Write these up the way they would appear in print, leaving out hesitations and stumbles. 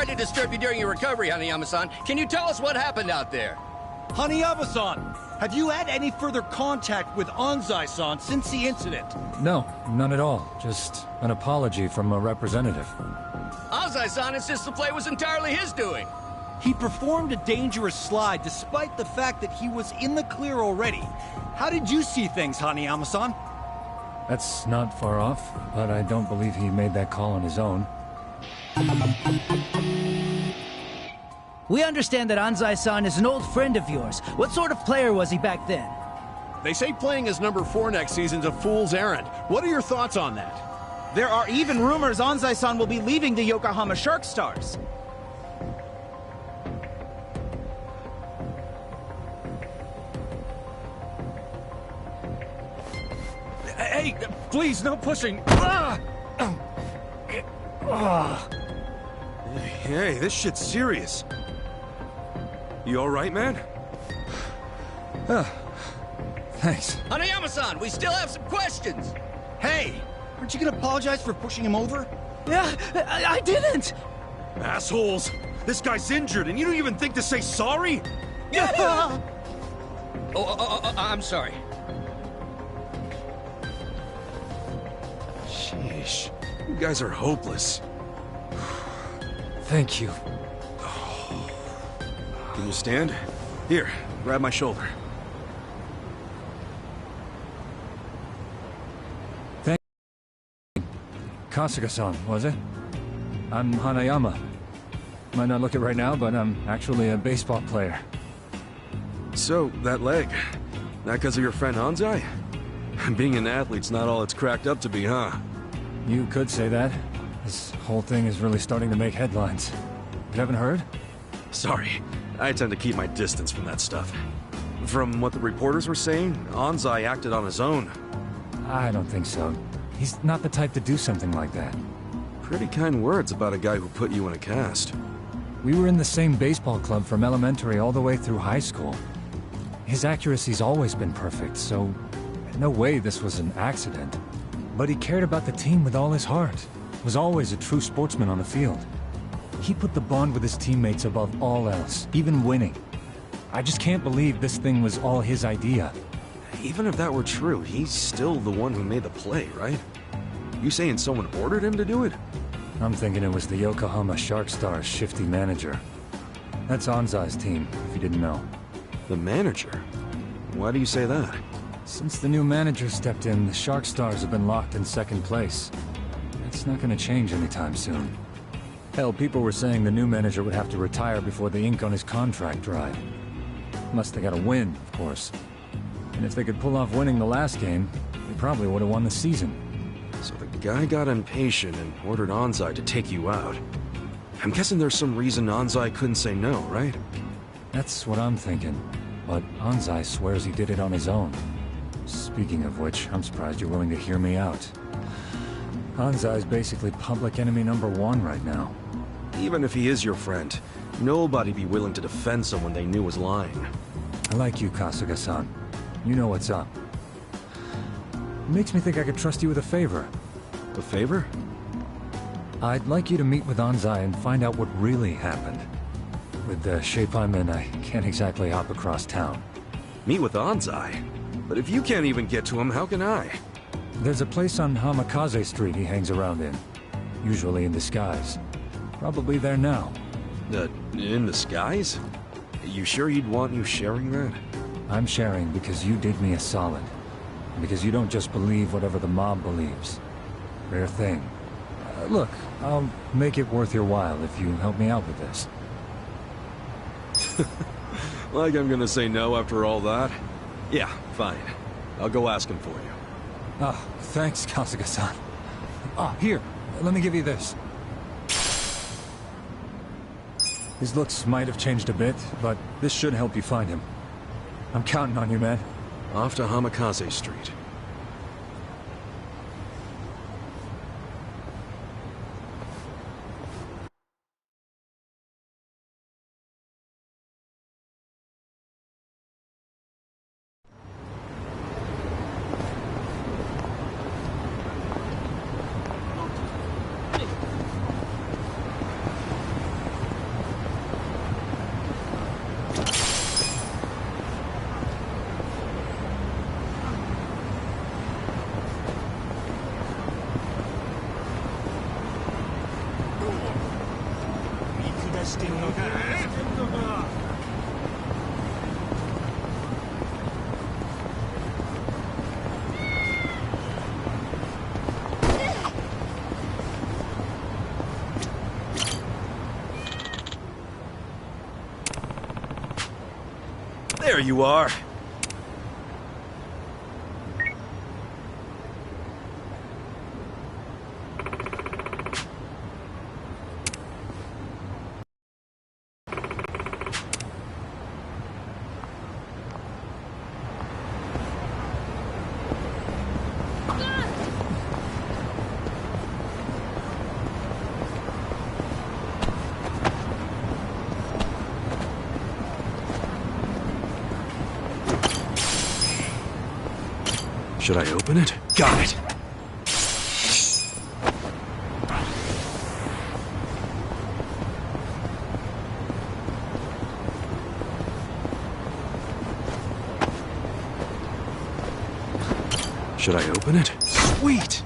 Sorry to disturb you during your recovery, Hanayama-san. Can you tell us what happened out there? Hanayama-san, have you had any further contact with Anzai-san since the incident? No, none at all. Just an apology from a representative. Anzai-san insists the play was entirely his doing. He performed a dangerous slide despite the fact that he was in the clear already. How did you see things, Hanayama-san? That's not far off, but I don't believe he made that call on his own. We understand that Anzai-san is an old friend of yours. What sort of player was he back then? They say playing as number 4 next season's a fool's errand. What are your thoughts on that? There are even rumors Anzai-san will be leaving the Yokohama Shark Stars. Hey, please, no pushing. Ah! Hey, this shit's serious. You alright, man? Thanks. Hanayama-san, we still have some questions. Hey, aren't you gonna apologize for pushing him over? Yeah, I didn't! Assholes! This guy's injured and you don't even think to say sorry? I'm sorry. Sheesh. You guys are hopeless. Thank you. Can you stand? Here, grab my shoulder. Thank you. Kasuga-san, was it? I'm Hanayama. Might not look it right now, but I'm actually a baseball player. So, that leg, not because of your friend Anzai? Being an athlete's not all it's cracked up to be, huh? You could say that. This whole thing is really starting to make headlines. You haven't heard? Sorry, I tend to keep my distance from that stuff. From what the reporters were saying, Anzai acted on his own. I don't think so. He's not the type to do something like that. Pretty kind words about a guy who put you in a cast. We were in the same baseball club from elementary all the way through high school. His accuracy's always been perfect, so no way this was an accident. But he cared about the team with all his heart. Was always a true sportsman on the field. He put the bond with his teammates above all else, even winning. I just can't believe this thing was all his idea. Even if that were true, he's still the one who made the play, right? You saying someone ordered him to do it? I'm thinking it was the Yokohama Shark Stars' shifty manager. That's Anzai's team, if you didn't know. The manager? Why do you say that? Since the new manager stepped in, the Shark Stars have been locked in second place. It's not gonna change anytime soon. Hell, people were saying the new manager would have to retire before the ink on his contract dried. Unless they got a win, of course. And if they could pull off winning the last game, they probably would have won the season. So the guy got impatient and ordered Anzai to take you out. I'm guessing there's some reason Anzai couldn't say no, right? That's what I'm thinking. But Anzai swears he did it on his own. Speaking of which, I'm surprised you're willing to hear me out. Anzai's basically public enemy #1 right now. Even if he is your friend, nobody'd be willing to defend someone they knew was lying. I like you, Kasuga-san. You know what's up. It makes me think I could trust you with a favor. A favor? I'd like you to meet with Anzai and find out what really happened. With the shape I'm in, I can't exactly hop across town. Meet with Anzai? But if you can't even get to him, how can I? There's a place on Hamikaze Street he hangs around in. Usually in disguise. Probably there now. In disguise? You sure he'd want you sharing that? I'm sharing because you did me a solid. Because you don't just believe whatever the mob believes. Rare thing. Look, I'll make it worth your while if you help me out with this. Like I'm gonna say no after all that? Yeah, fine. I'll go ask him for you. Ah, thanks, Kasuga-san. Ah, here, let me give you this. His looks might have changed a bit, but this should help you find him. I'm counting on you, man. Off to Hamikaze Street. There you are. Should I open it? Got it. Should I open it? Sweet!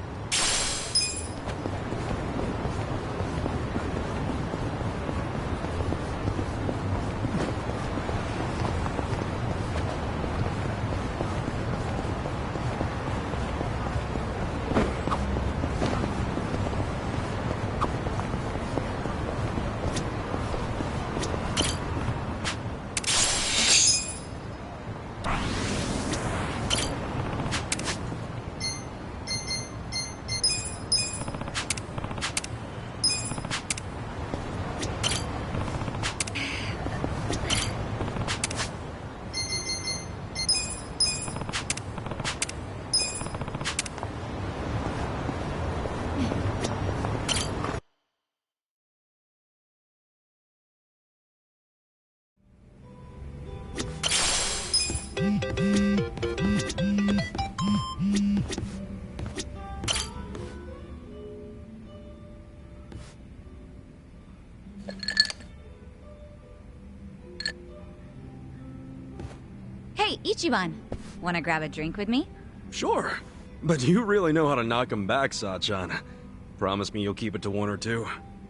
Hey, Ichiban. Wanna grab a drink with me? Sure. But you really know how to knock 'em back, Sachan. Promise me you'll keep it to one or two.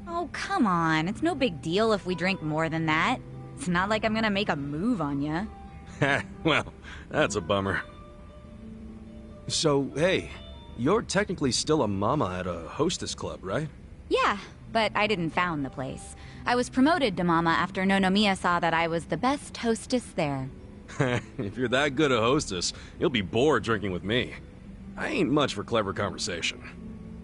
Oh, come on. It's no big deal if we drink more than that. It's not like I'm gonna make a move on ya. Well, that's a bummer. So, hey, you're technically still a mama at a hostess club, right? Yeah, but I didn't found the place. I was promoted to mama after Nonomiya saw that I was the best hostess there. If you're that good a hostess, you'll be bored drinking with me. I ain't much for clever conversation.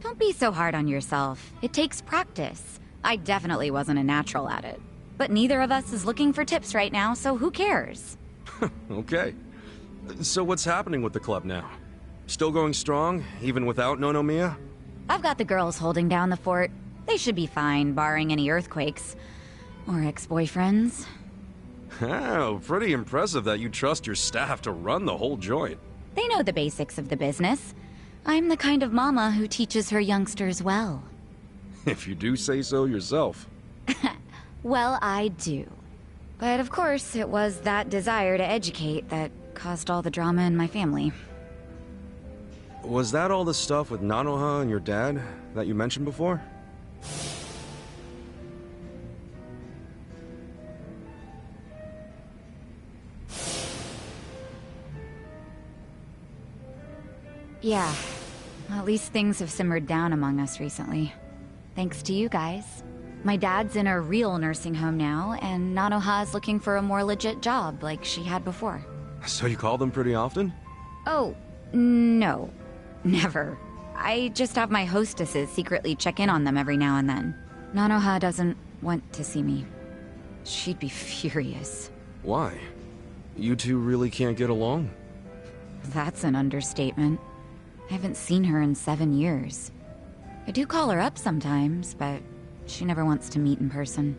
Don't be so hard on yourself. It takes practice. I definitely wasn't a natural at it. But neither of us is looking for tips right now, so who cares? Okay. So what's happening with the club now? Still going strong, even without Nonomiya? I've got the girls holding down the fort. They should be fine, barring any earthquakes. Or ex-boyfriends. Oh, pretty impressive that you trust your staff to run the whole joint. They know the basics of the business. I'm the kind of mama who teaches her youngsters well. If you do say so yourself. Well, I do. But of course, it was that desire to educate that caused all the drama in my family. Was that all the stuff with Nanoha and your dad that you mentioned before? Yeah. At least things have simmered down among us recently. Thanks to you guys. My dad's in a real nursing home now, and Nanoha's looking for a more legit job like she had before. So you call them pretty often? Oh, no. Never. I just have my hostesses secretly check in on them every now and then. Nanoha doesn't want to see me. She'd be furious. Why? You two really can't get along? That's an understatement. I haven't seen her in 7 years. I do call her up sometimes, but she never wants to meet in person.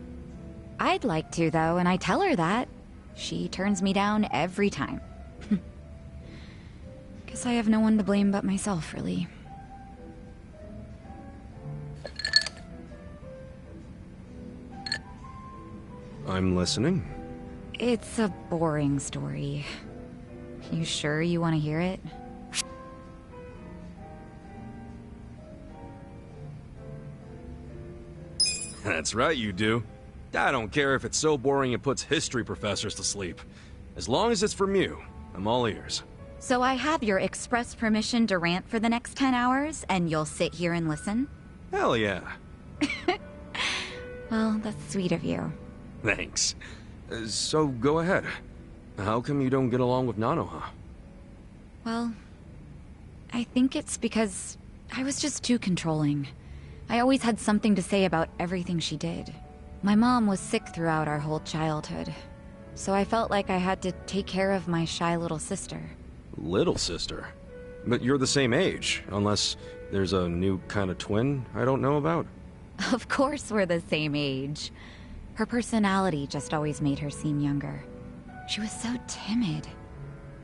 I'd like to, though, and I tell her that. She turns me down every time. Guess I have no one to blame but myself, really. I'm listening. It's a boring story. You sure you want to hear it? That's right, you do. I don't care if it's so boring it puts history professors to sleep. As long as it's from you, I'm all ears. So I have your express permission to rant for the next 10 hours, and you'll sit here and listen? Hell yeah. Well, that's sweet of you. Thanks. So go ahead. How come you don't get along with Nanoha? Well, I think it's because I was just too controlling. I always had something to say about everything she did. My mom was sick throughout our whole childhood, so I felt like I had to take care of my shy little sister. Little sister? But you're the same age, unless there's a new kind of twin I don't know about. Of course we're the same age. Her personality just always made her seem younger. She was so timid.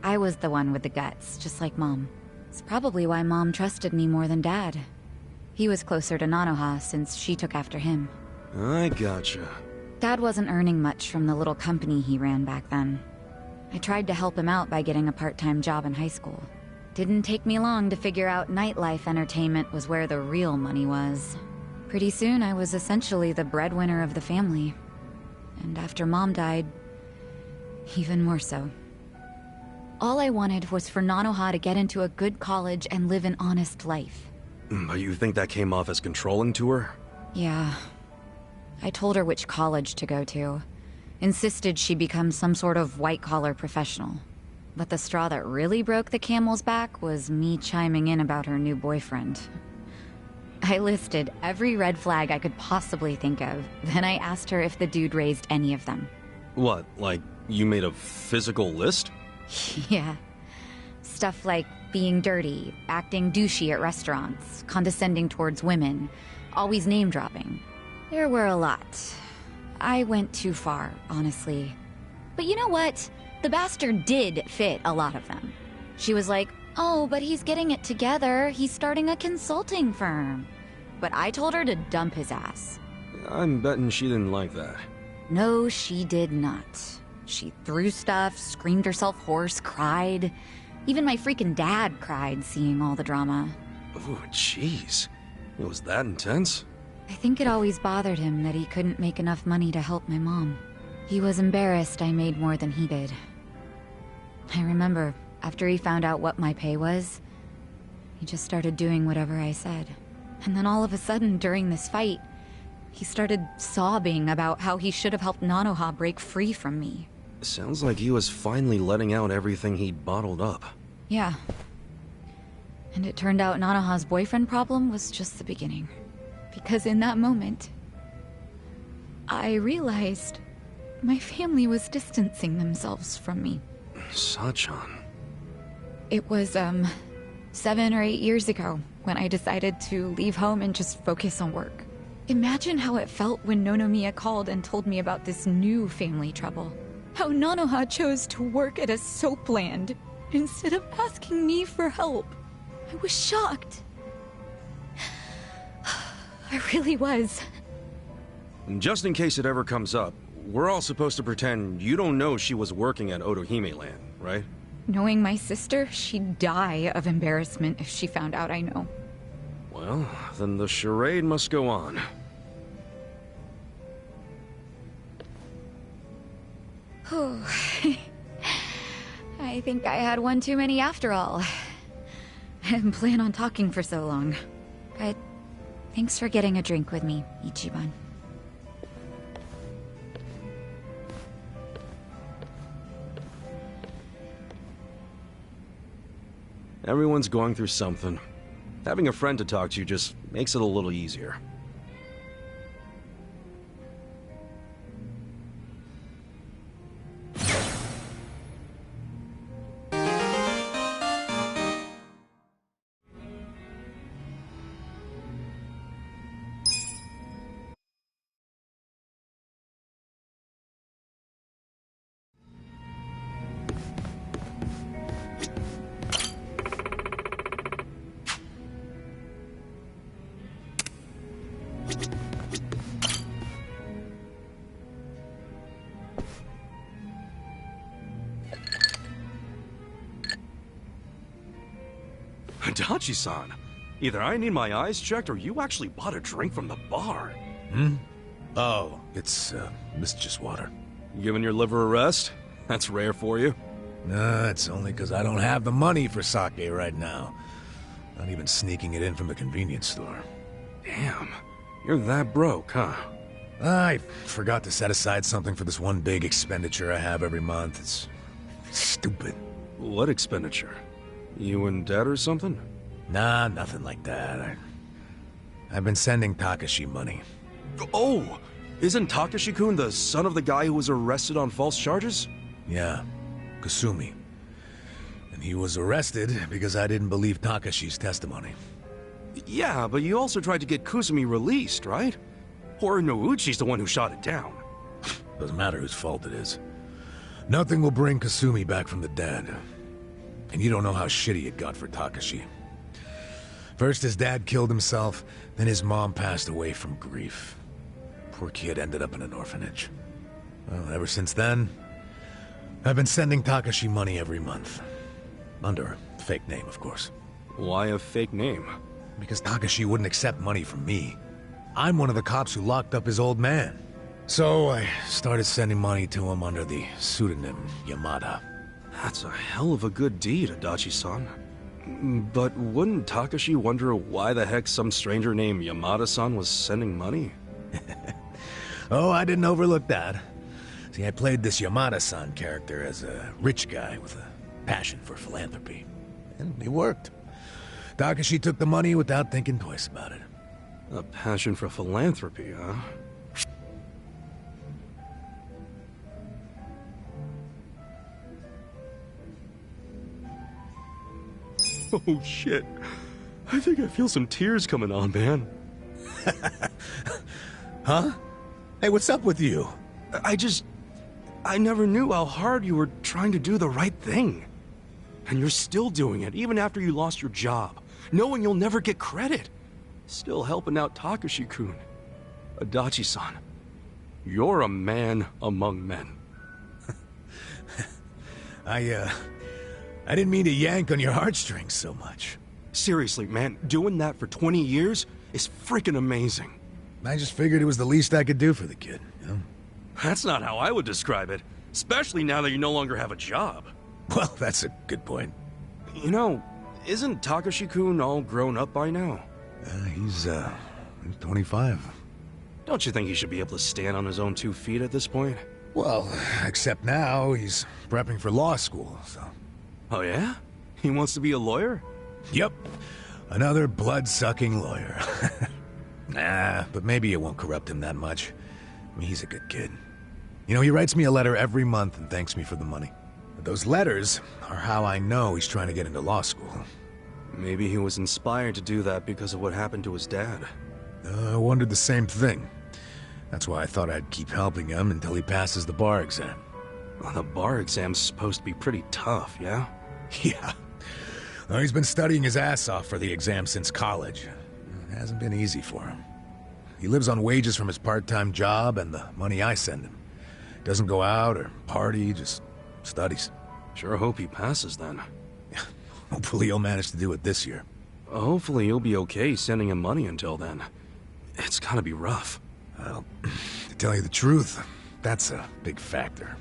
I was the one with the guts, just like Mom. It's probably why Mom trusted me more than Dad. He was closer to Nanoha since she took after him. I gotcha. Dad wasn't earning much from the little company he ran back then. I tried to help him out by getting a part-time job in high school. Didn't take me long to figure out nightlife entertainment was where the real money was. Pretty soon I was essentially the breadwinner of the family. And after Mom died, even more so. All I wanted was for Nanoha to get into a good college and live an honest life. But you think that came off as controlling to her? Yeah. I told her which college to go to. Insisted she become some sort of white-collar professional. But the straw that really broke the camel's back was me chiming in about her new boyfriend. I listed every red flag I could possibly think of, then I asked her if the dude raised any of them. What, like, you made a physical list? Yeah. Stuff like being dirty, acting douchey at restaurants, condescending towards women, always name-dropping. There were a lot. I went too far, honestly. But you know what? The bastard did fit a lot of them. She was like, oh, but he's getting it together. He's starting a consulting firm. But I told her to dump his ass. I'm betting she didn't like that. No, she did not. She threw stuff, screamed herself hoarse, cried. Even my freaking dad cried seeing all the drama. Oh, jeez. It was that intense? I think it always bothered him that he couldn't make enough money to help my mom. He was embarrassed I made more than he did. I remember, after he found out what my pay was, he just started doing whatever I said. And then all of a sudden, during this fight, he started sobbing about how he should have helped Nanoha break free from me. Sounds like he was finally letting out everything he'd bottled up. Yeah. And it turned out Nanoha's boyfriend problem was just the beginning. Because in that moment, I realized my family was distancing themselves from me. Sachan. It was, 7 or 8 years ago when I decided to leave home and just focus on work. Imagine how it felt when Nonomiya called and told me about this new family trouble. How Nanoha chose to work at a soap land instead of asking me for help. I was shocked. I really was. Just in case it ever comes up, we're all supposed to pretend you don't know she was working at Otohime Land, right? Knowing my sister, she'd die of embarrassment if she found out I know. Well, then the charade must go on. I think I had one too many after all. I didn't plan on talking for so long. But thanks for getting a drink with me, Ichiban. Everyone's going through something. Having a friend to talk to just makes it a little easier. Dachi-san, either I need my eyes checked or you actually bought a drink from the bar. Oh, it's, just water. You giving your liver a rest? That's rare for you. Nah, it's only because I don't have the money for sake right now. Not even sneaking it in from the convenience store. Damn, you're that broke, huh? I forgot to set aside something for this one big expenditure I have every month. It's Stupid. What expenditure? You and Dad or something? Nah, nothing like that. I've been sending Takashi money. Oh! Isn't Takashi-kun the son of the guy who was arrested on false charges? Yeah, Kasumi. And he was arrested because I didn't believe Takashi's testimony. Yeah, but you also tried to get Kusumi released, right? Or Nouchi's the one who shot it down. Doesn't matter whose fault it is. Nothing will bring Kasumi back from the dead. And you don't know how shitty it got for Takashi. First his dad killed himself, then his mom passed away from grief. Poor kid ended up in an orphanage. Well, ever since then, I've been sending Takashi money every month. Under a fake name, of course. Why a fake name? Because Takashi wouldn't accept money from me. I'm one of the cops who locked up his old man. So I started sending money to him under the pseudonym Yamada. That's a hell of a good deed, Adachi-san. But wouldn't Takashi wonder why the heck some stranger named Yamada-san was sending money? Oh, I didn't overlook that. See, I played this Yamada-san character as a rich guy with a passion for philanthropy. And it worked. Takashi took the money without thinking twice about it. A passion for philanthropy, huh? Oh shit. I think I feel some tears coming on, man. Huh? Hey, what's up with you? I never knew how hard you were trying to do the right thing. And you're still doing it, even after you lost your job, knowing you'll never get credit. Still helping out Takashi-kun. Adachi-san, you're a man among men. I didn't mean to yank on your heartstrings so much. Seriously, man, doing that for 20 years is freaking amazing. I just figured it was the least I could do for the kid, you know? That's not how I would describe it, especially now that you no longer have a job. Well, that's a good point. You know, isn't Takashi-kun all grown up by now? He's 25. Don't you think he should be able to stand on his own 2 feet at this point? Well, except now he's prepping for law school, so... Oh yeah? He wants to be a lawyer? Yep. Another blood-sucking lawyer. Nah, but maybe it won't corrupt him that much. I mean, he's a good kid. You know, he writes me a letter every month and thanks me for the money. But those letters are how I know he's trying to get into law school. Maybe he was inspired to do that because of what happened to his dad. I wondered the same thing. That's why I thought I'd keep helping him until he passes the bar exam. Well, the bar exam's supposed to be pretty tough, yeah? Yeah. Well, he's been studying his ass off for the exam since college. It hasn't been easy for him. He lives on wages from his part-time job and the money I send him. Doesn't go out or party, just studies. Sure hope he passes then. Hopefully he'll manage to do it this year. Hopefully you'll be okay sending him money until then. It's gotta be rough. Well, to tell you the truth, that's a big factor.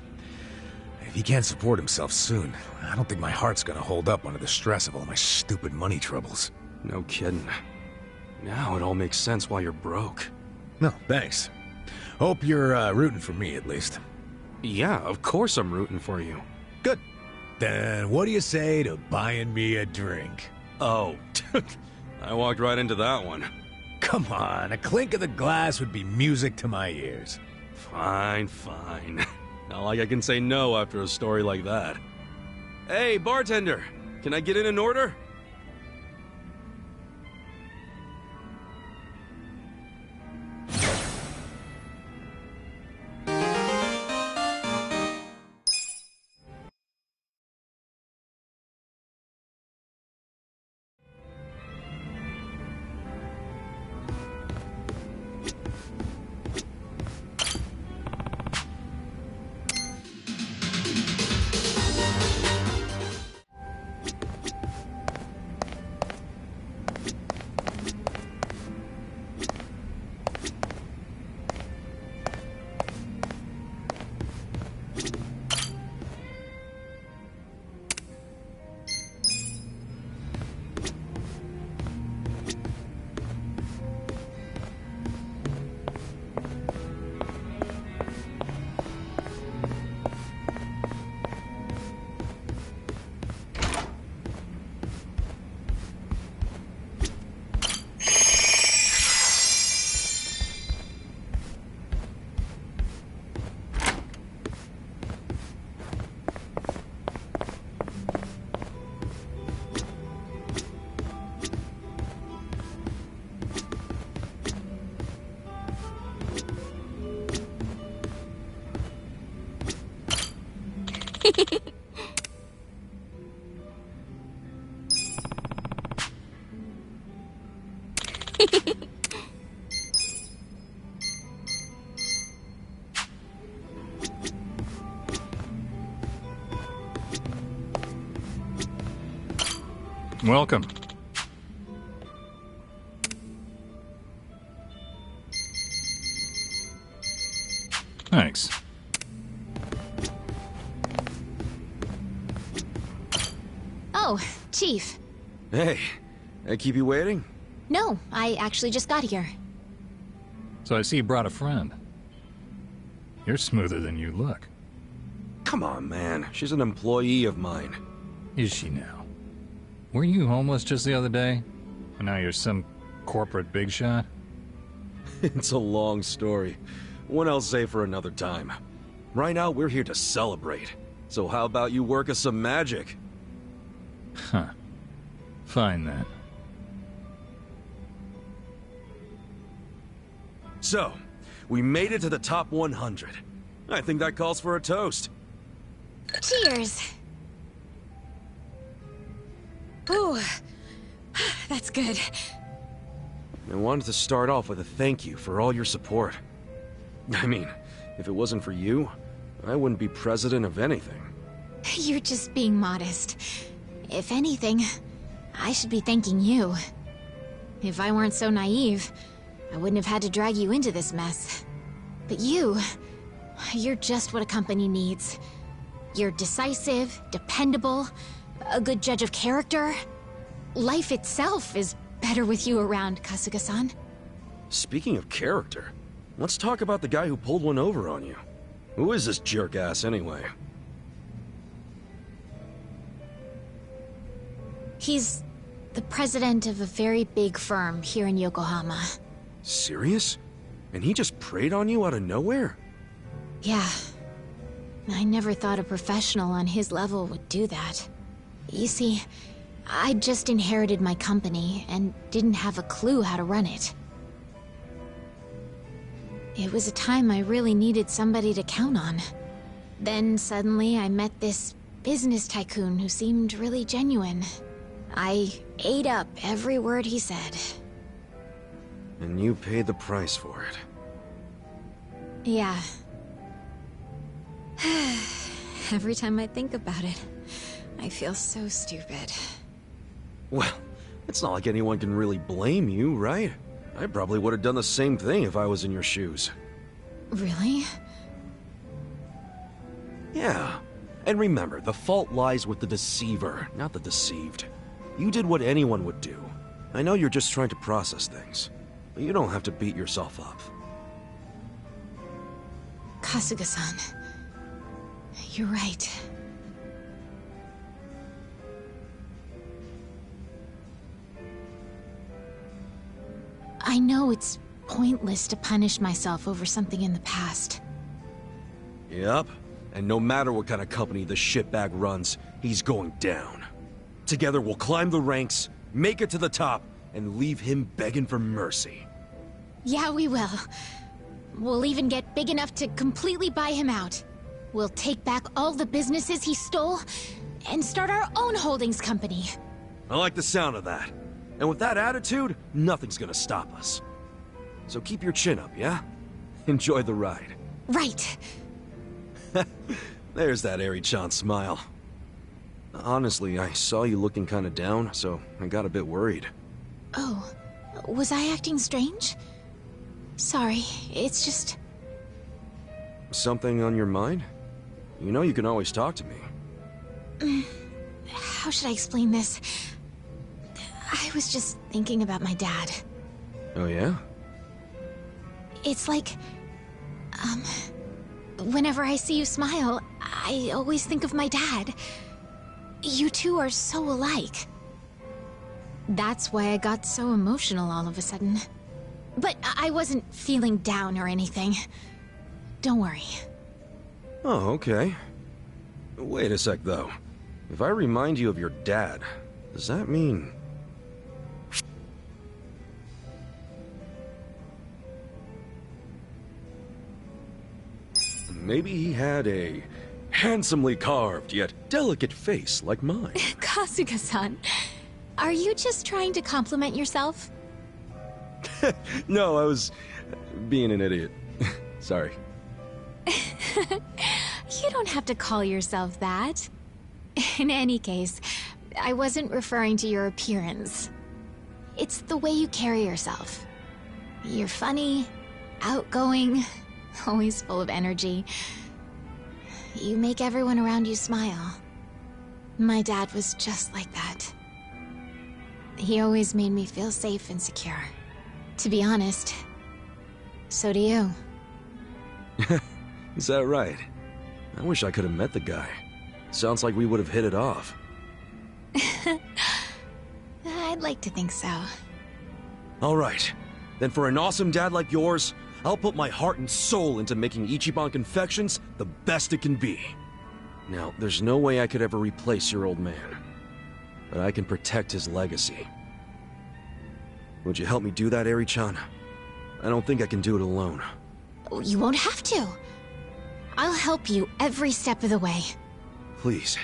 If he can't support himself soon, I don't think my heart's gonna hold up under the stress of all my stupid money troubles. No kidding. Now it all makes sense why you're broke. No, thanks. Hope you're rooting for me, at least. Yeah, of course I'm rooting for you. Good. Then what do you say to buying me a drink? Oh, I walked right into that one. Come on, a clink of the glass would be music to my ears. Fine, fine. Not like I can say no after a story like that. Hey, bartender, can I get in an order? Welcome. Thanks. Oh, Chief. Hey, I keep you waiting? No, I actually just got here. So I see you brought a friend. You're smoother than you look. Come on, man. She's an employee of mine. Is she now? Were you homeless just the other day? And now you're some corporate big shot? It's a long story. One I'll say for another time. Right now, we're here to celebrate. So how about you work us some magic? Huh. Fine then. So, we made it to the top 100. I think that calls for a toast. Cheers! Ooh, that's good. I wanted to start off with a thank you for all your support. I mean, if it wasn't for you, I wouldn't be president of anything. You're just being modest. If anything, I should be thanking you. If I weren't so naive, I wouldn't have had to drag you into this mess. But you're just what a company needs. You're decisive, dependable, a good judge of character. Life itself is better with you around, Kasuga-san. Speaking of character, let's talk about the guy who pulled one over on you. Who is this jerk-ass anyway? He's the president of a very big firm here in Yokohama. Serious? And he just preyed on you out of nowhere? Yeah. I never thought a professional on his level would do that. You see, I just inherited my company and didn't have a clue how to run it. It was a time I really needed somebody to count on. Then suddenly I met this business tycoon who seemed really genuine. I ate up every word he said. And you paid the price for it. Yeah. Every time I think about it, I feel so stupid. Well, it's not like anyone can really blame you, right? I probably would have done the same thing if I was in your shoes. Really? Yeah. And remember, the fault lies with the deceiver, not the deceived. You did what anyone would do. I know you're just trying to process things, but you don't have to beat yourself up. Kasuga-san, you're right. I know it's pointless to punish myself over something in the past. Yep. And no matter what kind of company the shitbag runs, he's going down. Together we'll climb the ranks, make it to the top, and leave him begging for mercy. Yeah, we will. We'll even get big enough to completely buy him out. We'll take back all the businesses he stole, and start our own holdings company. I like the sound of that. And with that attitude, nothing's gonna stop us. So keep your chin up, yeah? Enjoy the ride. Right. There's that Eri-chan smile. Honestly, I saw you looking kinda down, so I got a bit worried. Oh, was I acting strange? Sorry, it's just... Something on your mind? You know you can always talk to me. How should I explain this? I was just thinking about my dad. Oh yeah? It's like... whenever I see you smile, I always think of my dad. You two are so alike. That's why I got so emotional all of a sudden. But I wasn't feeling down or anything. Don't worry. Oh, okay. Wait a sec, though. If I remind you of your dad, does that mean... Maybe he had a Handsomely carved, yet delicate face like mine. Kasuga-san, are you just trying to compliment yourself? No, I was being an idiot. Sorry. You don't have to call yourself that. In any case, I wasn't referring to your appearance. It's the way you carry yourself. You're funny, outgoing, always full of energy. You make everyone around you smile. My dad was just like that. He always made me feel safe and secure. To be honest, so do you. Is that right? I wish I could have met the guy. Sounds like we would have hit it off. I'd like to think so. All right. Then for an awesome dad like yours, I'll put my heart and soul into making Ichiban Confections the best it can be. Now, there's no way I could ever replace your old man. But I can protect his legacy. Would you help me do that, Eri-chan? I don't think I can do it alone. You won't have to. I'll help you every step of the way. Please.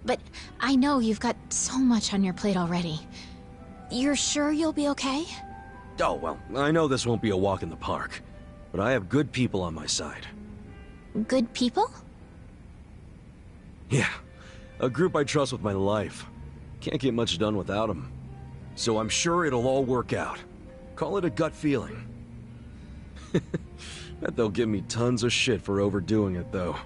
But I know you've got so much on your plate already. You're sure you'll be okay? Oh, well, I know this won't be a walk in the park, but I have good people on my side. Good people? Yeah, a group I trust with my life. Can't get much done without them. So I'm sure it'll all work out. Call it a gut feeling. Bet they'll give me tons of shit for overdoing it, though.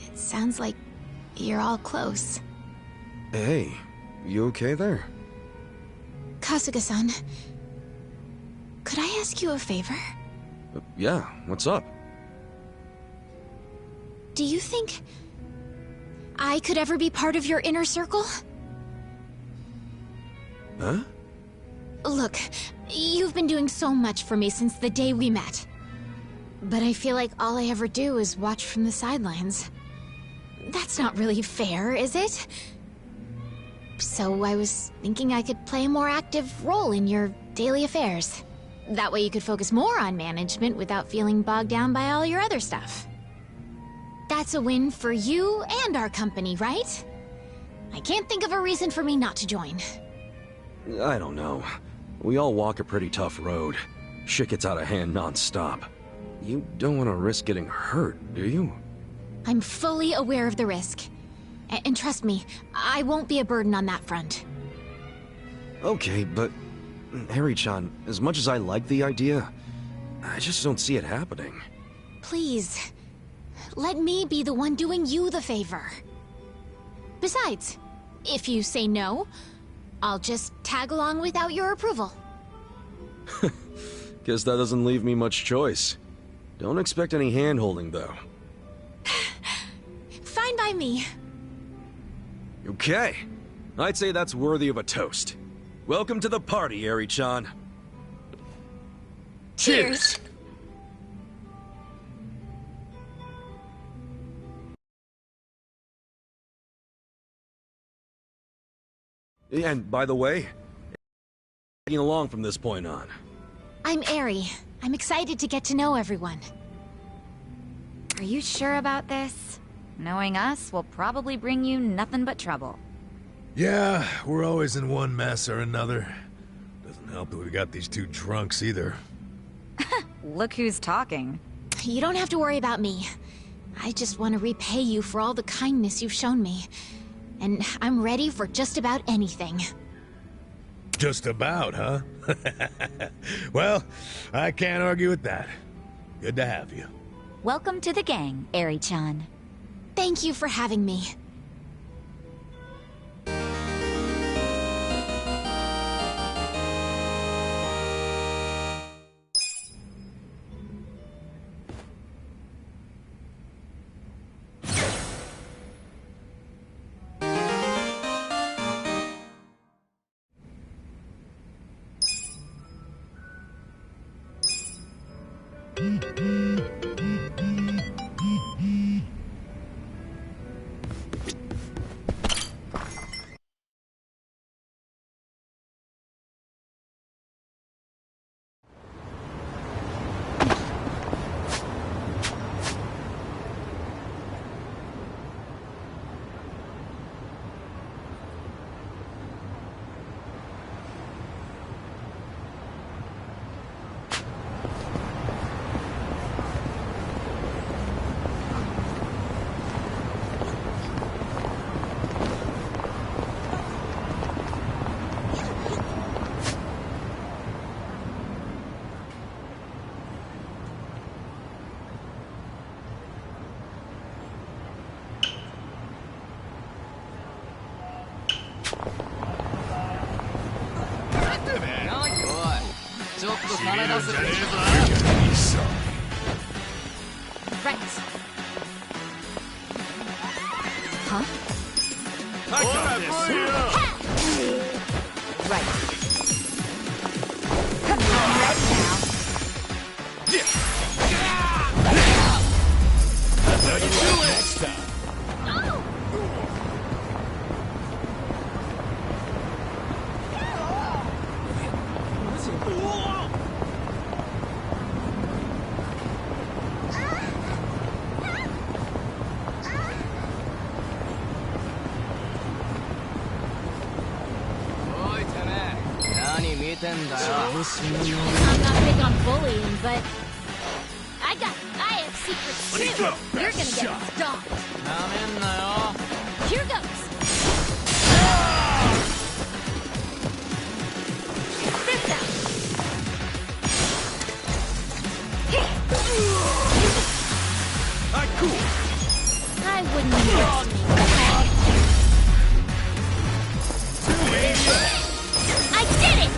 It sounds like you're all close. Hey, you okay there? Kasuga-san, could I ask you a favor? Yeah, what's up? Do you think I could ever be part of your inner circle? Huh? Look, you've been doing so much for me since the day we met. But I feel like all I ever do is watch from the sidelines. That's not really fair, is it? So I was thinking I could play a more active role in your daily affairs. That way you could focus more on management without feeling bogged down by all your other stuff. That's a win for you and our company, right? I can't think of a reason for me not to join. I don't know. We all walk a pretty tough road. Shit gets out of hand non-stop. You don't want to risk getting hurt, do you? I'm fully aware of the risk. And trust me, I won't be a burden on that front. Okay, but... Eri-chan, as much as I like the idea, I just don't see it happening. Please, let me be the one doing you the favor. Besides, if you say no, I'll just tag along without your approval. Guess that doesn't leave me much choice. Don't expect any hand-holding, though. Fine by me. Okay. I'd say that's worthy of a toast. Welcome to the party, Eri-chan. Cheers! And by the way, tagging along from this point on. I'm Eri. I'm excited to get to know everyone. Are you sure about this? Knowing us will probably bring you nothing but trouble. Yeah, we're always in one mess or another. Doesn't help that we got these two drunks either. Look who's talking. You don't have to worry about me. I just want to repay you for all the kindness you've shown me. And I'm ready for just about anything. Just about, huh? Well, I can't argue with that. Good to have you. Welcome to the gang, Eri-chan. Thank you for having me. Right. Huh? I got this. Right. I'm ready now. That's how you do it. Next time. I'm not big on bullying, but I have secrets too. You're gonna get stopped. Here goes. This out. Cool. I wouldn't embarrass me. I did it!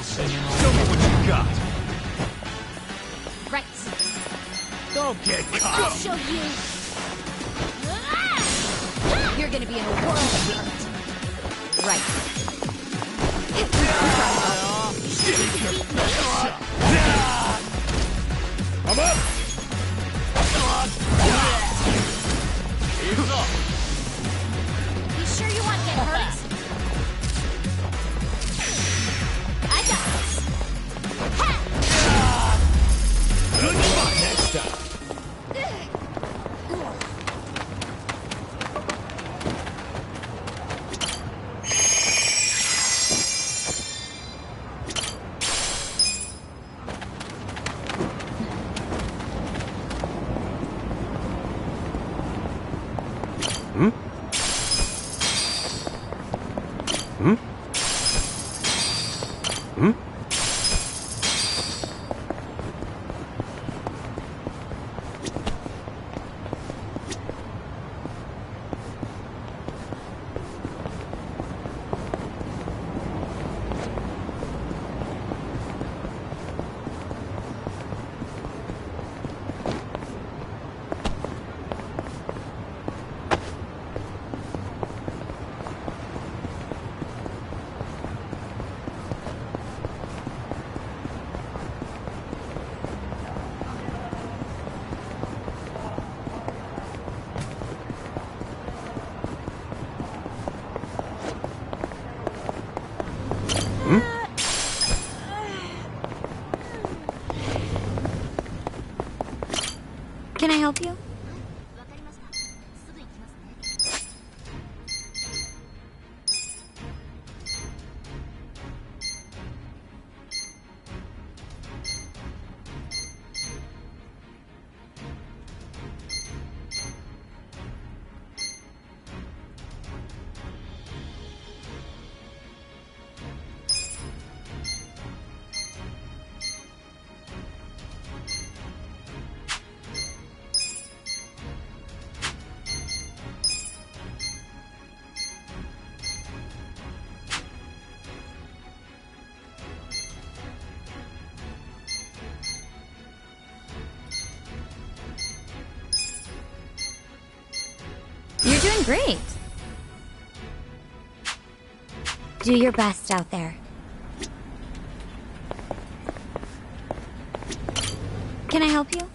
Show me what you got. Right. Don't get I'll caught. show you. You're gonna be in a world of hurt. Right. I'm up. You sure you want to get hurt? I got this. Next time. Can I help you? You're doing great. Do your best out there. Can I help you?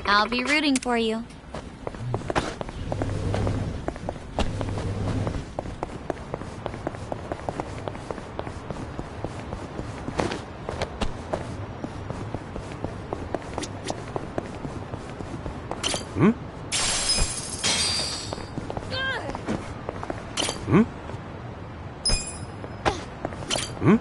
I'll be rooting for you. Hmm? Hmm? Hmm?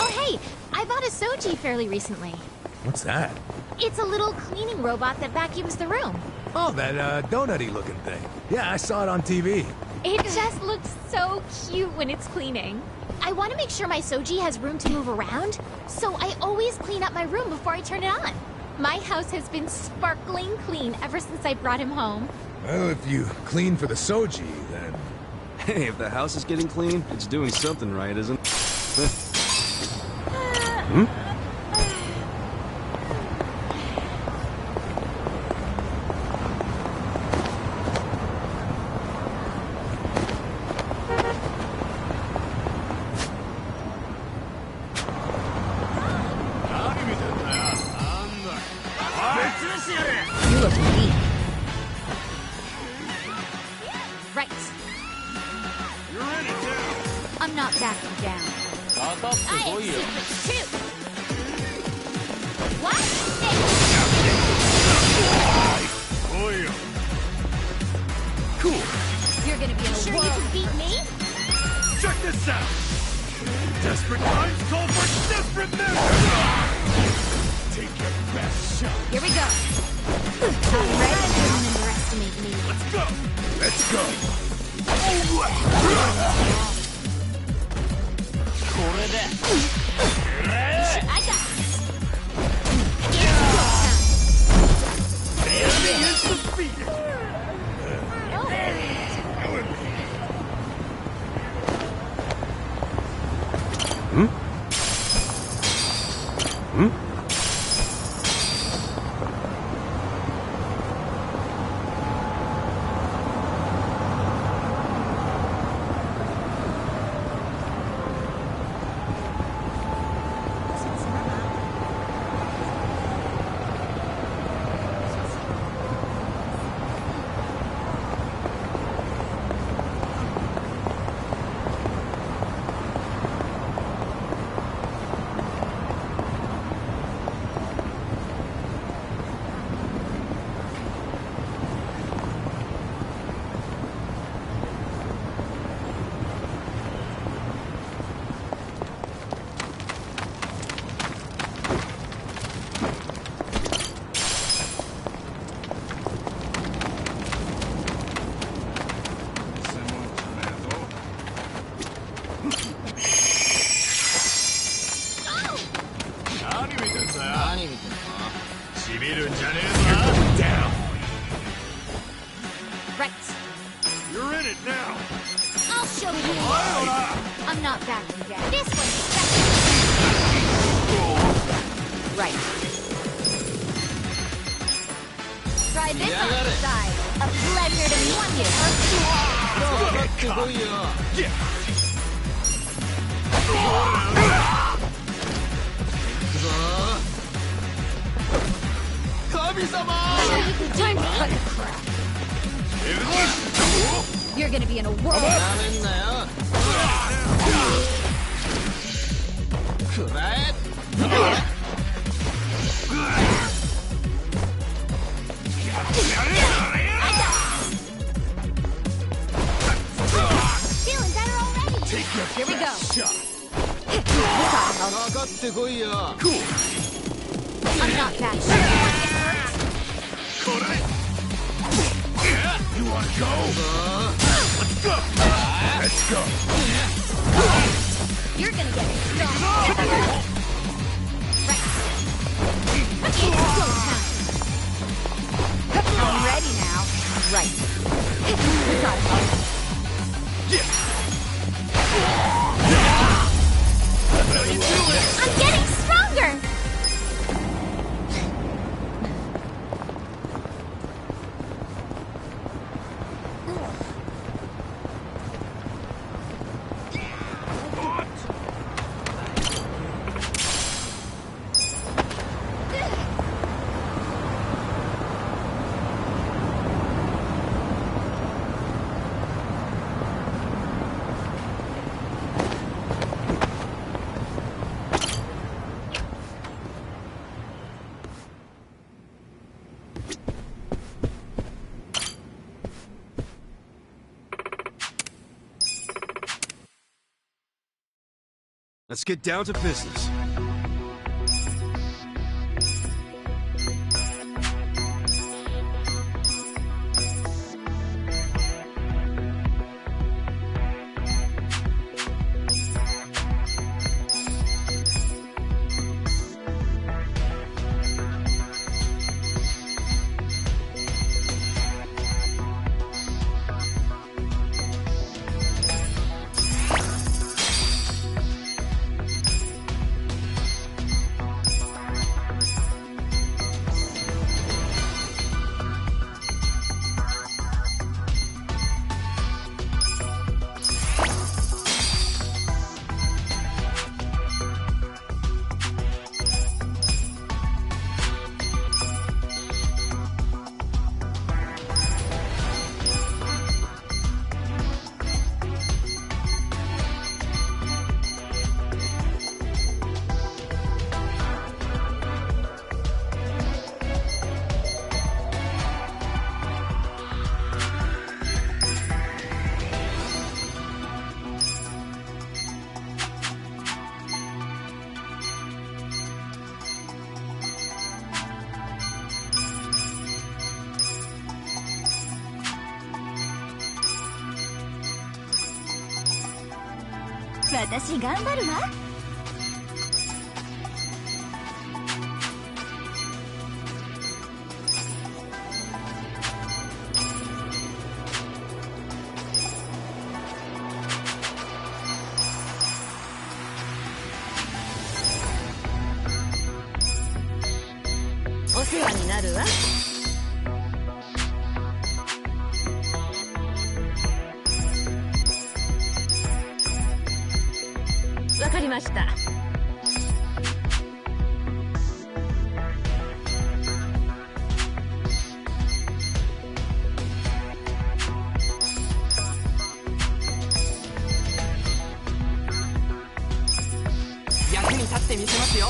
Oh, hey! I bought a Soji fairly recently. What's that? It's a little cleaning robot that vacuums the room. Oh, that donut-y looking thing. Yeah, I saw it on TV. It just looks so cute when it's cleaning. I want to make sure my Soji has room to move around, so I always clean up my room before I turn it on. My house has been sparkling clean ever since I brought him home. Well, if you clean for the Soji, then... Hey, if the house is getting clean, it's doing something right, isn't it? Hmm? You look weak. Right. I'm not backing down. I have secrets too. What? Cool. You're gonna be in a sure you can beat me? Check this out! Desperate times call for desperate measures! Take your best shot. Here we go. I'm ready. Don't underestimate me. Let's go! Let's go! I got this. Enemy is defeated! Hmm? Hmm? Right. You're in it now! I'll show you. I'm not backing down. This one's Right. Try this on the side. A pleasure to meet you. You're gonna be in a whirl. feeling better already. Here we go. Cool. I'm not that You wanna go? Let's go! Let's go! You're gonna get stung. I'm ready now. Right. I'm getting stronger. Let's get down to business.私頑張るわ。お世話になるわ。わかりました。役に立ってみせますよ。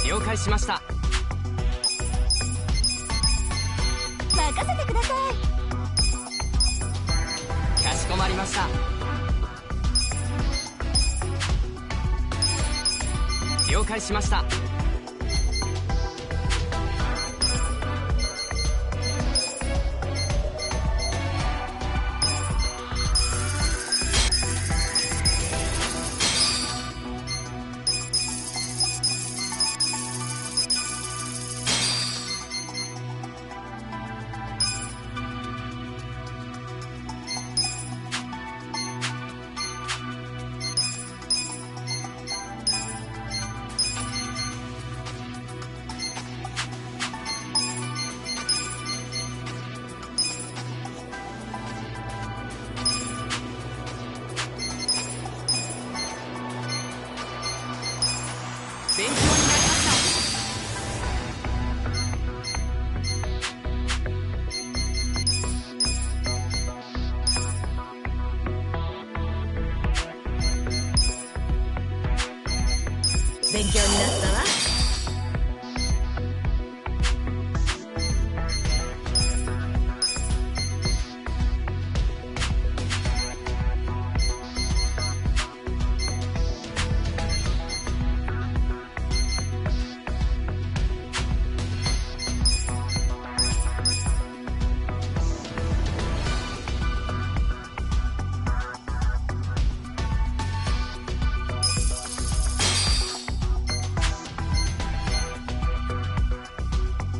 了解しました。任せてください。かしこまりました。了解しました。勉強になりました。勉強になったわ。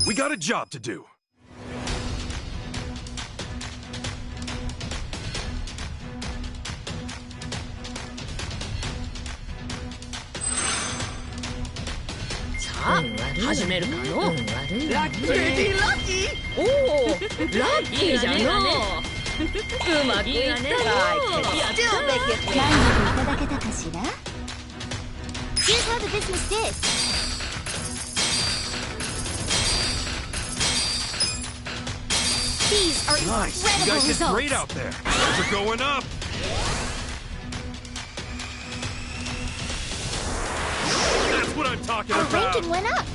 We got a job to do. Let's 始めるかの。ラッキーラッキー。おお、ラッキーじゃの。うまくいったね。やった。何をいただけたかしら。Here's how the business is. These are Nice. You incredible guys did results. great out there. Sales are going up. That's what I'm talking Our about! ranking went up.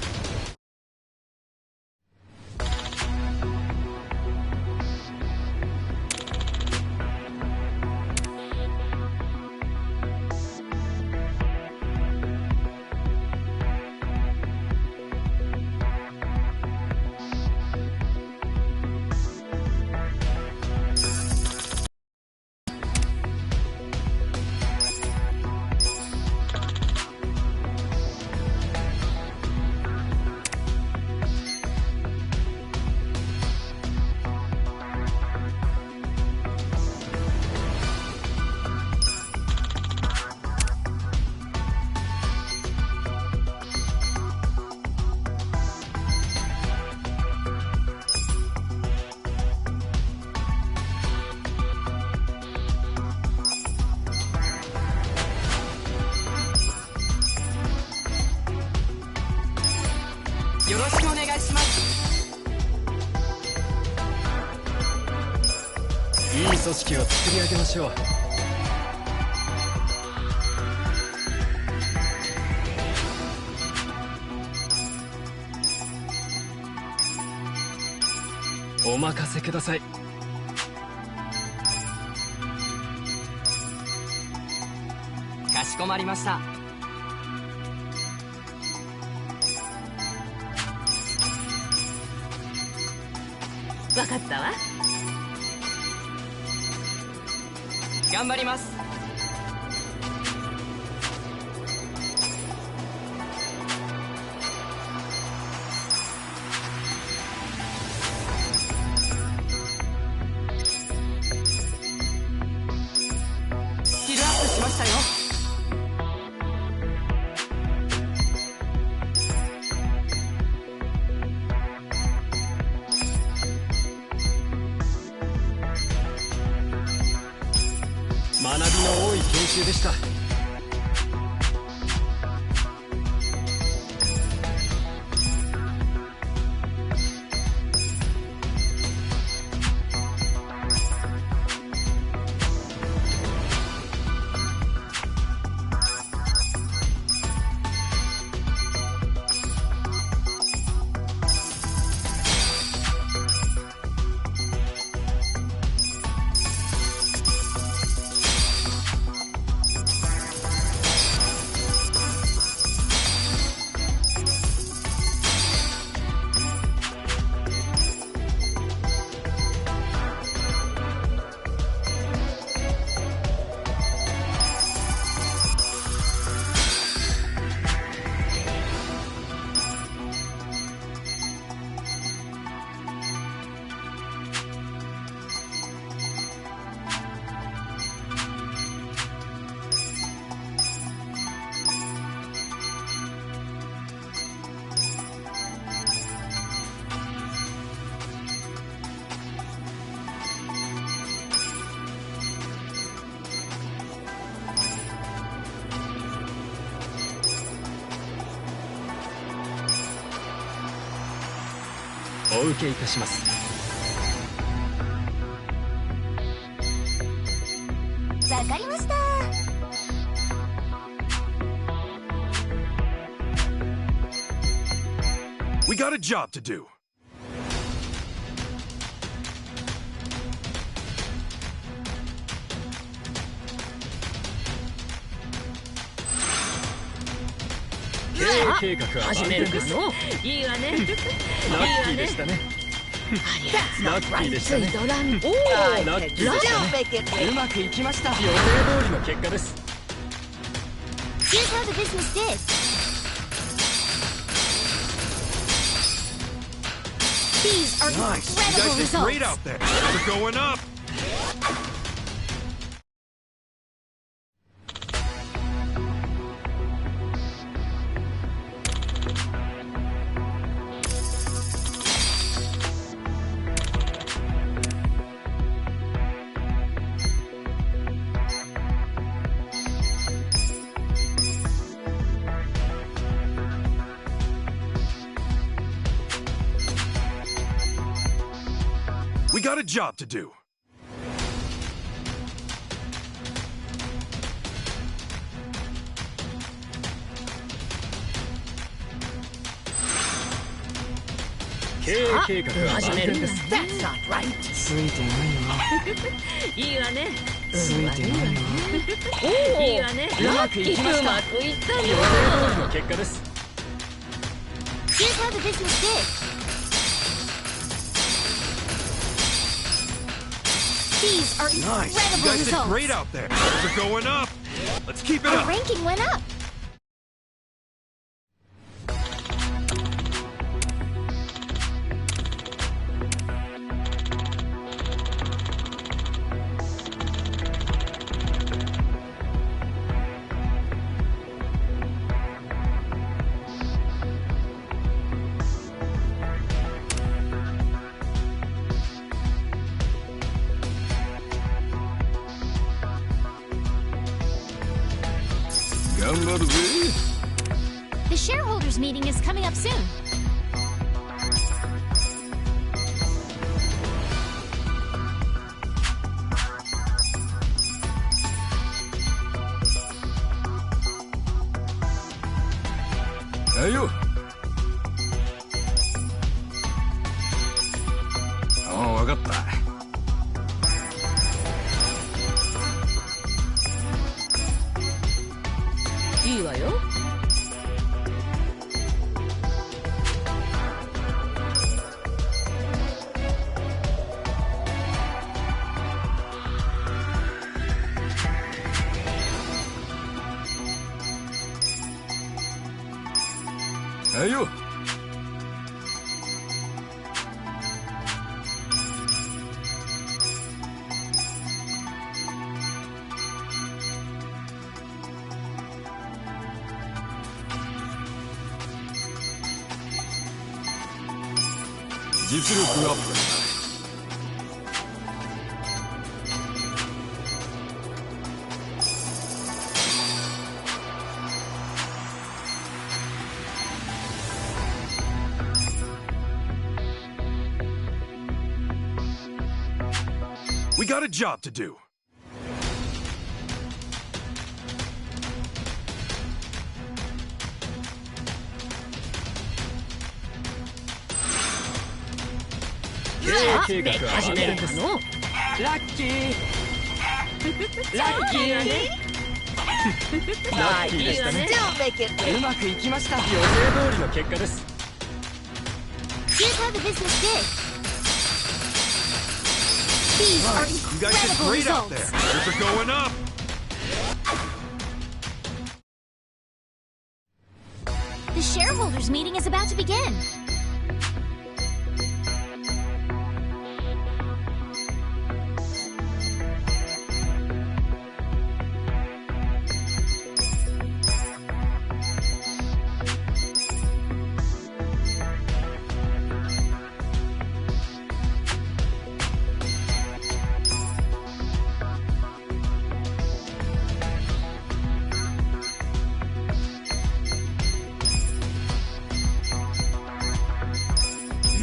よろしくお願いします。いい組織を作り上げましょう。お任せください。かしこまりました。わかったわ。頑張ります。スキルアップしましたよ。学びの多い研修でした。お受けいたします。わかりました。We got a job to do.計画は始めるかの。いいわね。ラッキーでしたね。ラッキーでしたね。おお、ラッキーでしたね。うまくいきました。予定通りの結果です。Here's how the business did. These are Nice. You incredible guys did great results. out there. We're going up. We got a job to do. 経営計画を始めるんです。ついてないいいわね。ついてないおお、いいわね。ラッキー、うまくいったよ。予定通りの結果です。Here's how the business did. These are Nice. You incredible guys did results. great out there. They're going up. Let's keep it Our up. ranking went up. The shareholders meeting is coming up soon. Hey, you. Oh, I got that. いいわよ。Hey, you. 実力アップだ。We got a job to do. Lacky, ラッキー。ラッキーやね。ラッキーでしたね。うまくいきました。予定通りの結果です。Here's how the business did. These are You guys did incredible great out there. results. They're going up. The shareholders meeting is about to begin.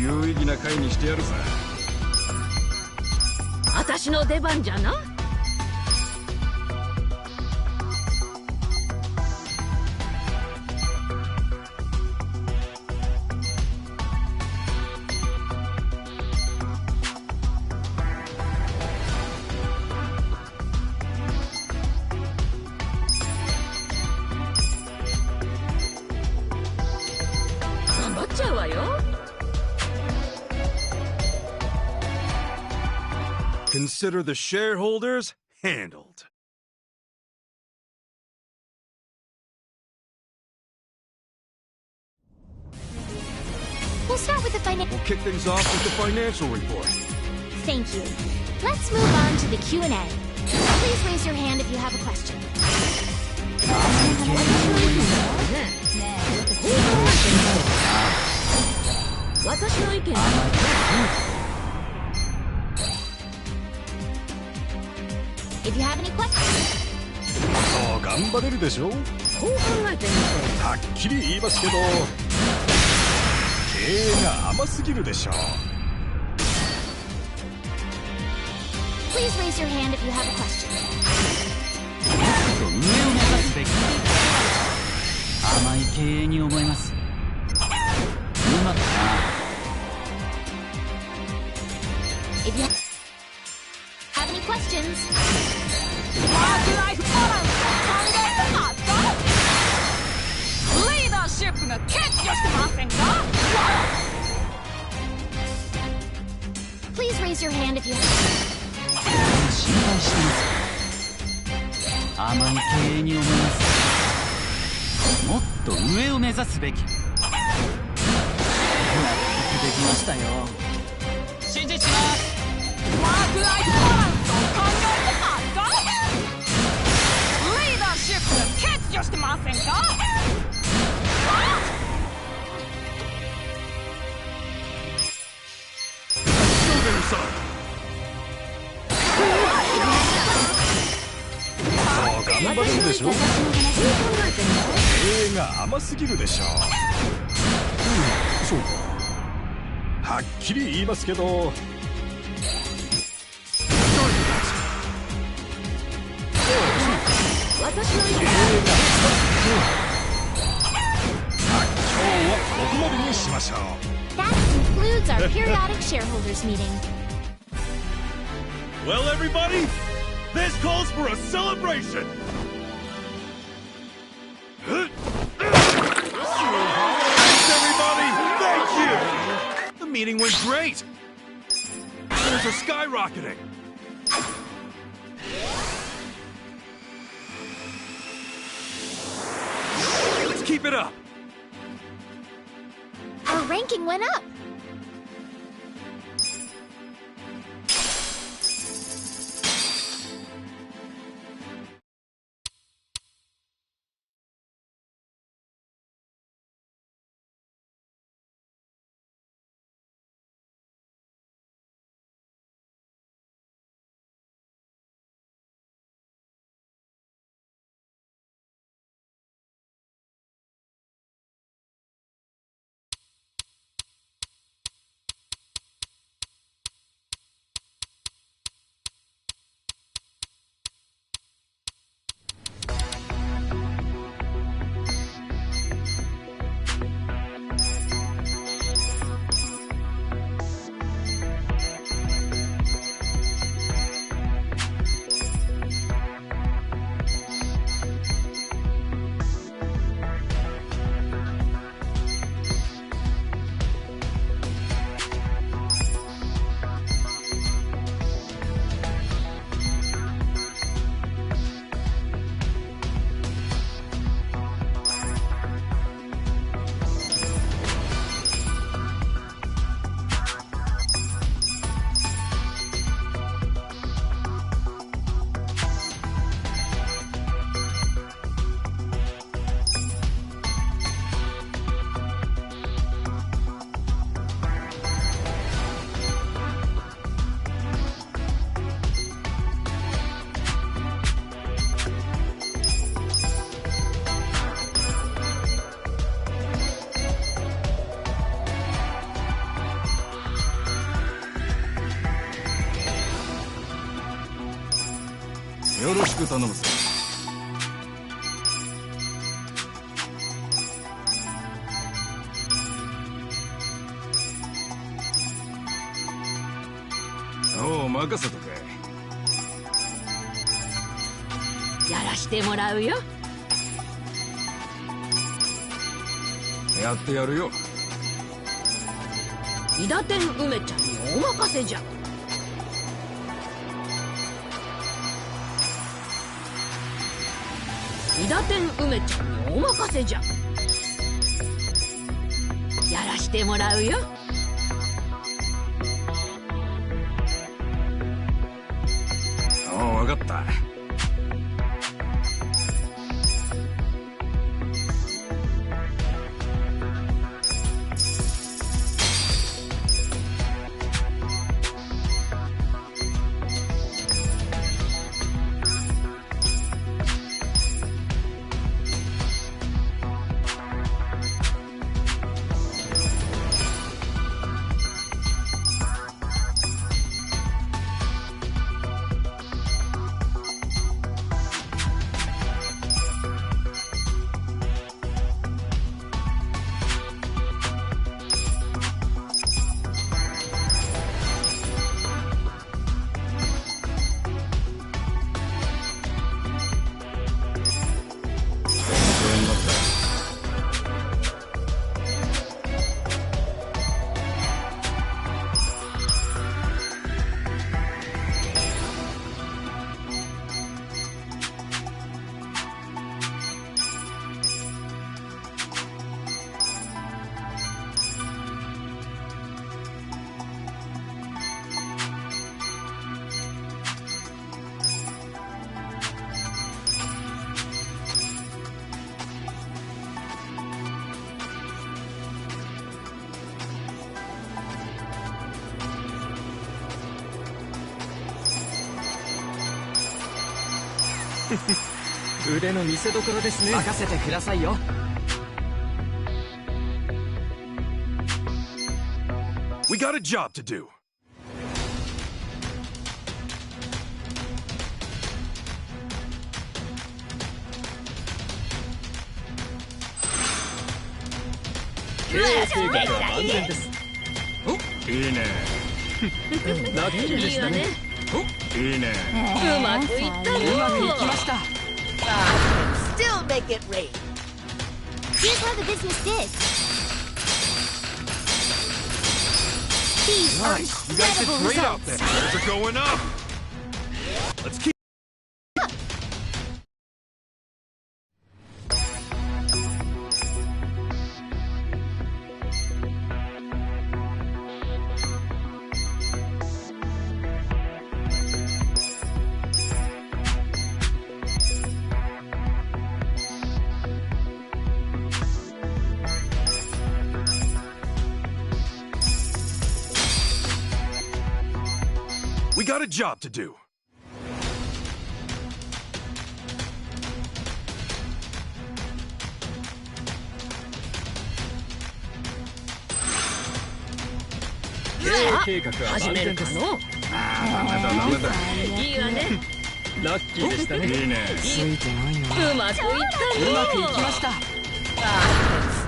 Yuigi な会にしてやるさ。私の出番じゃな。頑張っちゃうわよ。Consider the shareholders handled. We'll start with the We'll kick things off with the financial report. Thank you. Let's move on to the Q&A. Please raise your hand if you have a question. 私の意見。If you have any questions. そう頑張れるでしょ。こう考えてみて。はっきり言いますけど、経営が甘すぎるでしょう。Please raise your hand if you have a question. 上を目指すべき。甘い経営に思えます。うまく If you have any questions, ワークライフバランスを考えてますか？リーダーシップが欠如してませんか？ please raise your hand if you 心配してます。甘い経営に思います。もっと上を目指すべき。納得できましたよ。指示します。ワークライフバランスを考えてますか？リーダーシップが欠如してませんか？ 頑張るんでしょ。経営が甘すぎるでしょ。そうか。はっきり言いますけど。私の意見。今日はここまでにしましょう。 That concludes our periodic shareholders meeting. Well, everybody, this calls for a celebration. Thanks, everybody. Thank you. The meeting went great. Shares are skyrocketing. Let's keep it up. Our ranking went up. Yo. よろしく頼むぞ。おう、任せとけ。やらしてもらうよ。やってやるよ。伊達天梅ちゃんにお任せじゃ。伊達天梅ちゃんにお任せじゃ。やらしてもらうよ。おう、分かった。腕の見せ所ですね。任せてくださいよ。We got a job to do. Still make it rain. Here's how the business is. These are Nice. You guys did incredible great out results. there. Things are going up. Let's keep. We got a job to do.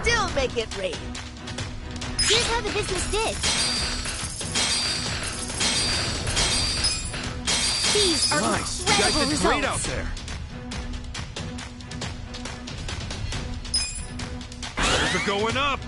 Still make it rain. Here's how the business is. These are Nice. You guys incredible did great out results. there. Things are going up.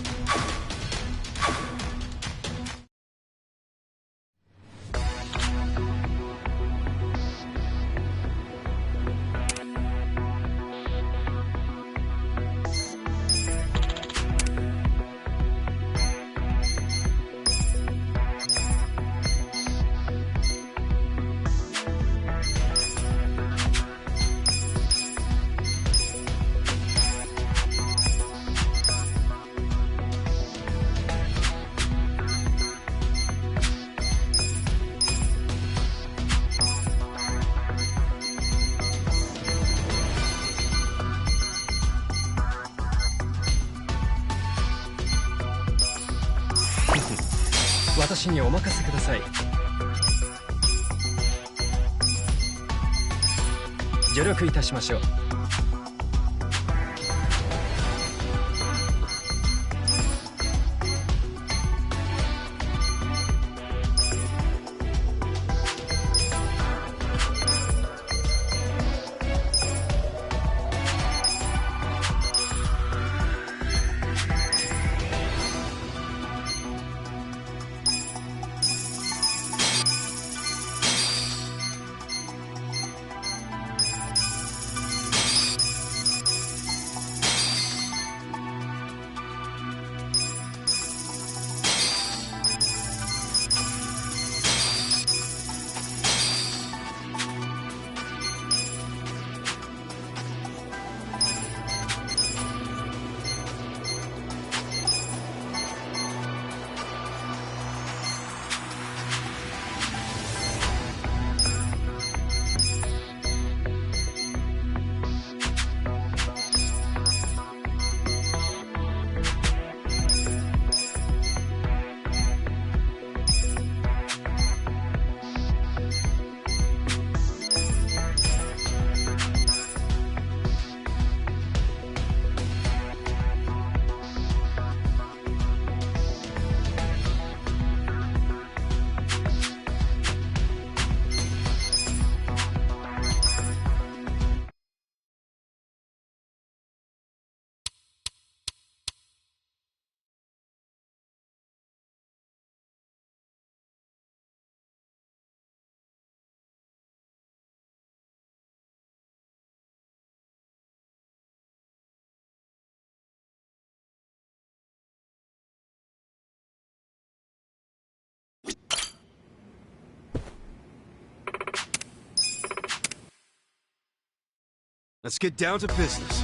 Let's get down to business.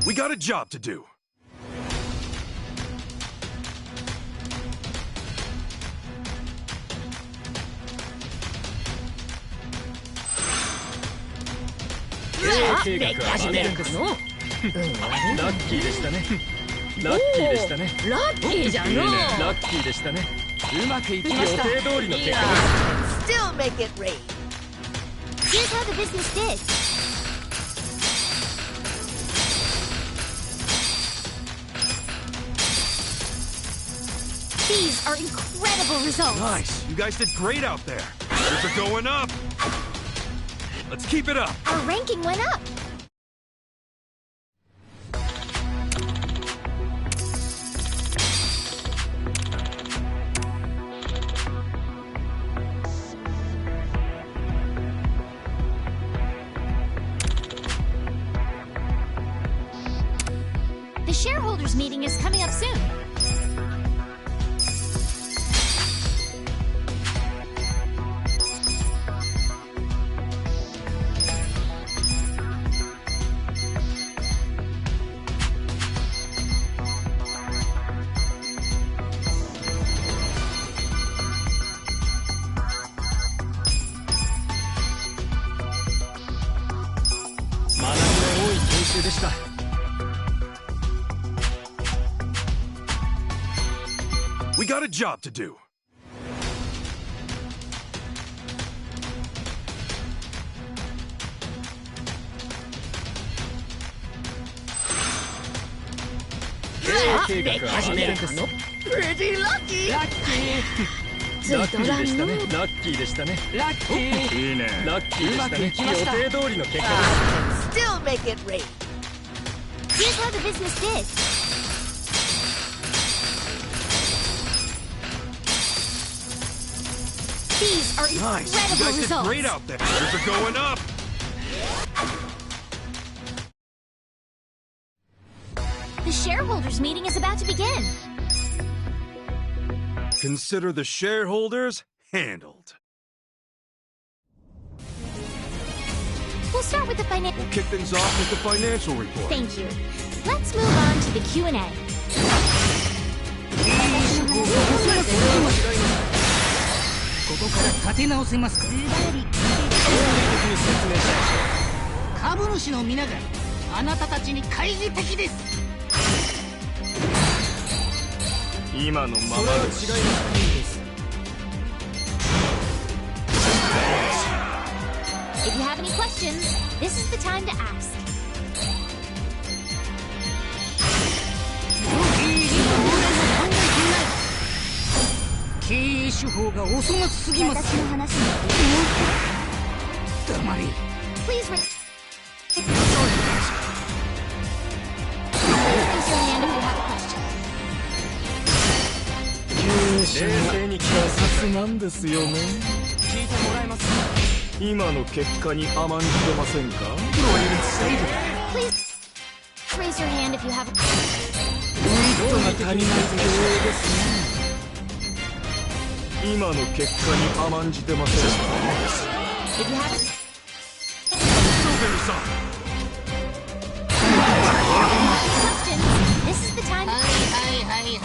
We got a job to do. でき始めるかの。ラッキーでしたね。ラッキーでしたね。ラッキーじゃの。ラッキーでしたね。うまくいきました。予定通りの結果。Still make it rain. Here's how the business did. These are incredible results. Nice. You guys did great out there. Numbers are going up. Let's keep it up. Our ranking went up. The shareholders meeting is coming up soon. We got a job to do. Pretty lucky. Lucky でしたね。ラッキー。いいね。ラッキーでしたね。予定通りの結果。Still make it rain. Here's how the business did. These are Nice. You incredible guys did results. great out there. Numbers are going up. The shareholders meeting is about to begin. Consider the shareholders handled. We'll start with the financial. We'll kick things off with the financial report. Thank you. Let's move on to the Q&A. ここから立て直せますか。株主の皆があなたたちに懐疑的です。今のままで違います。If you have any questions, this is the time to ask. 経営手法がお粗末すぎます。私の話に黙れ。 Please raise your hand if you have a question. 冷静に観察なんですよね。聞いてもらえますか？今の結果に甘んじてませんか？ Please raise your hand if you have a question. ウィットが足りない経営ですね。今の結果に甘んじてませんか？ If you have a questions, this is the time to ask. ウィッ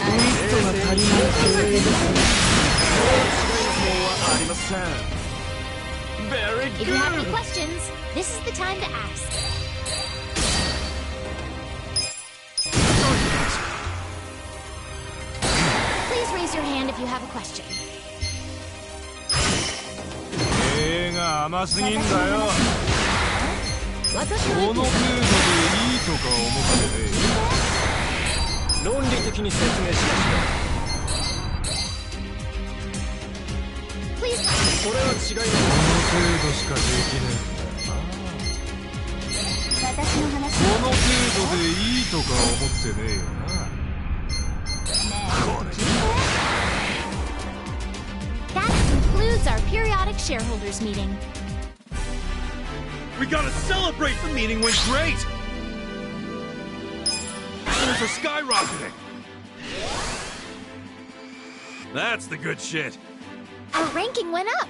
トが足りない経営ですね。ありません。Very If you have any questions, this is the time to ask. Please raise your hand if you have a question. 経営が甘すぎんだよ。私この程度でいいとか思ってね。論理的に説明しました。 Please. それは違います。この程度しかできねえんだよな。私の話。この程度でいいとか思ってねえよな。 That concludes our periodic shareholders meeting. We gotta celebrate! The meeting went great! Shares are skyrocketing! That's the good shit! Our ranking went up.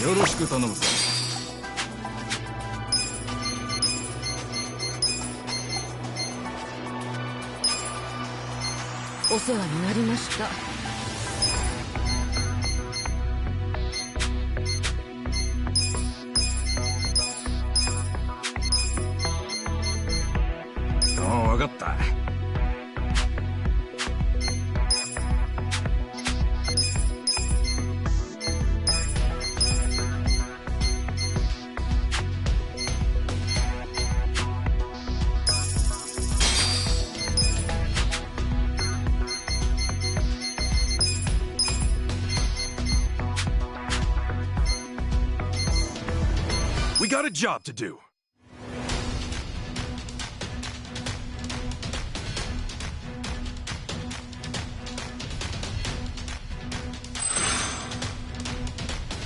よろしく頼むぞ。お世話になりました。ああ、分かった。We got a job to do.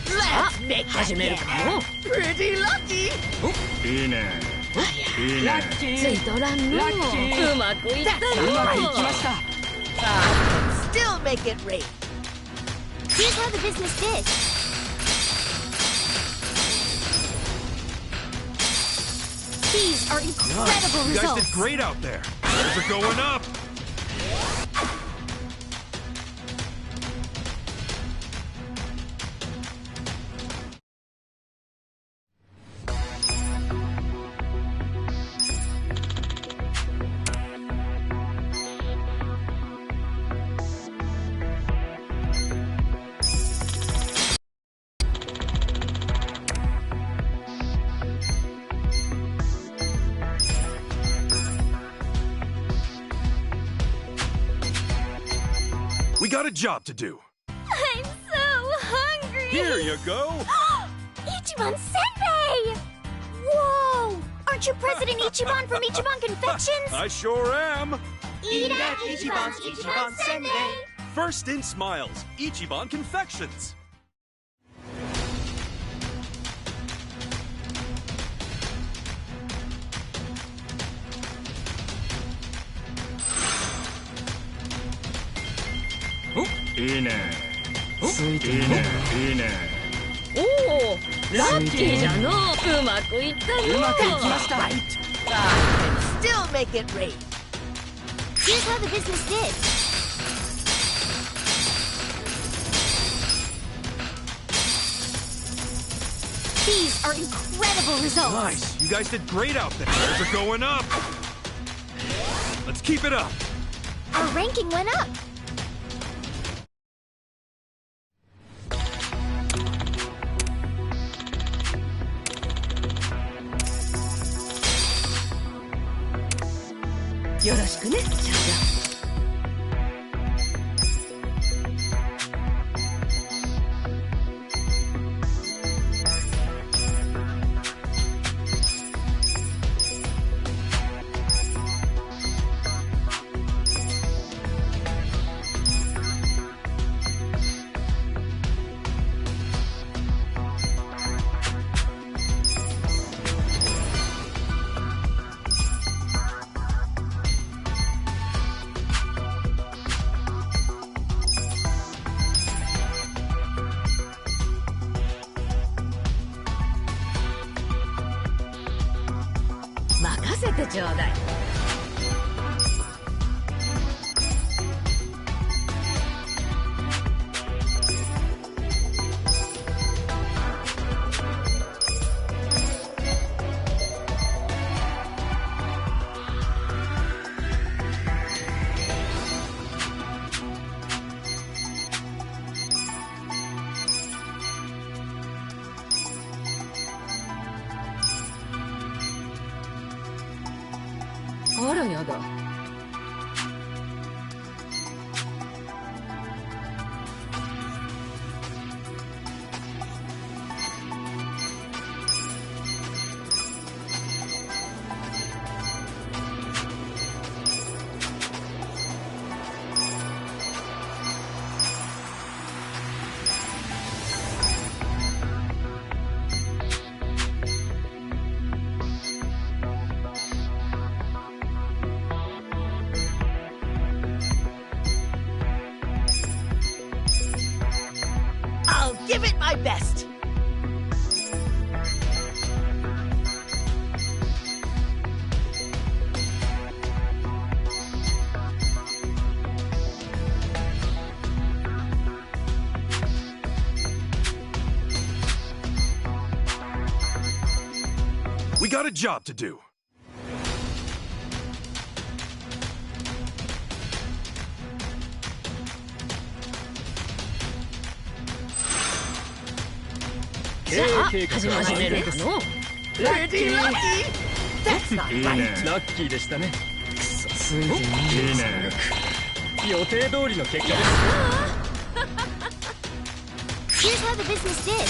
Let's make that 始めるかの Pretty lucky! いいね。いいね。ラッキー。ついとらんの。ラッキー。うまくいったよ。うまくいきました。Still make it rain. Here's how the business is. These are incredible You guys results. did great out there. Things are going up. We got a job to do. I'm so hungry. Here you go. Ichiban Senbei! Whoa! Aren't you President Ichiban from Ichiban Confections? I sure am. Eat at Ichiban's Ichiban Senbei. First in smiles, Ichiban Confections. Oh, いいね。ついてるいいね。いいね。おお、ラッキーじゃの。うまくいったよ。うまくいきました。 Still make it rain. Here's how the business is. These are incredible results. Nice. You guys did great out there. Things are going up. Let's keep it up. Our ranking went up. Yo ろしくね、社長。任せてちょうだい。あらやだ。I'll give it my best. got a job to do. Pretty lucky! That's not right. ラッキーでしたね。くそ、すげえ。いいね。予定通りの結果です。Here's how the business did.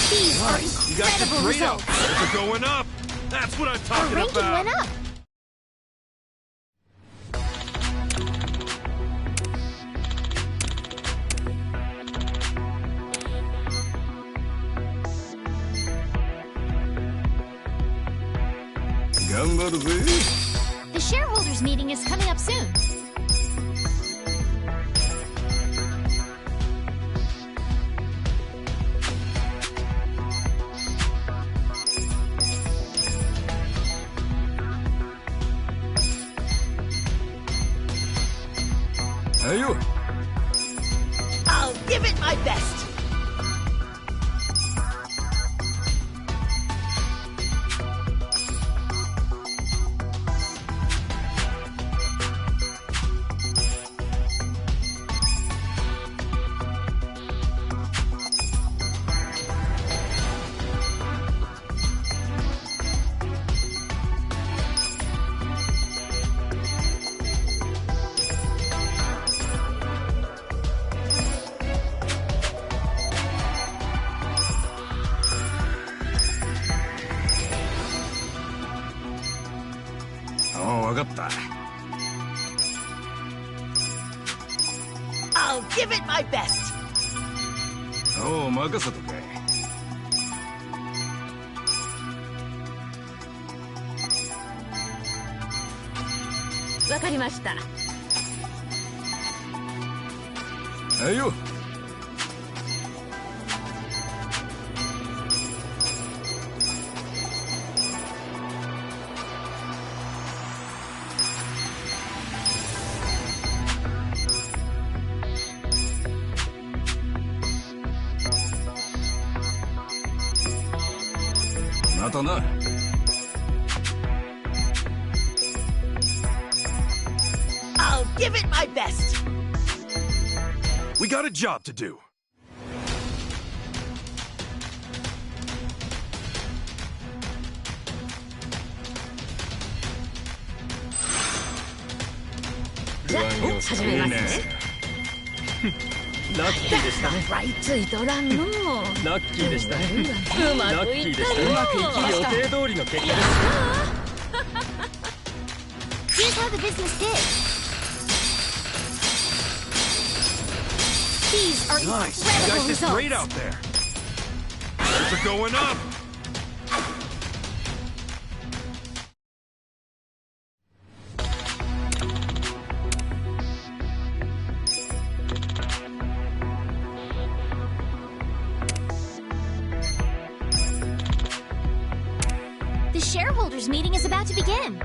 These are You got the incredible grade out. results. They're going up. That's what I'm Our talking ranking about. went up. The shareholders meeting is coming up soon. Hey, you. I'll give it my best. I'll give it my best. おう、任せとけ。わかりました。Hey, you. またな。I'll give it my best. We got a job to do. Right, ついとらんの。ラッキーでしたね。うまくいったよ。うまくいき予定通りの結果です。Here's how the business did. These are Nice. You guys incredible did great results. out there. Things are going up. The shareholders meeting is about to begin.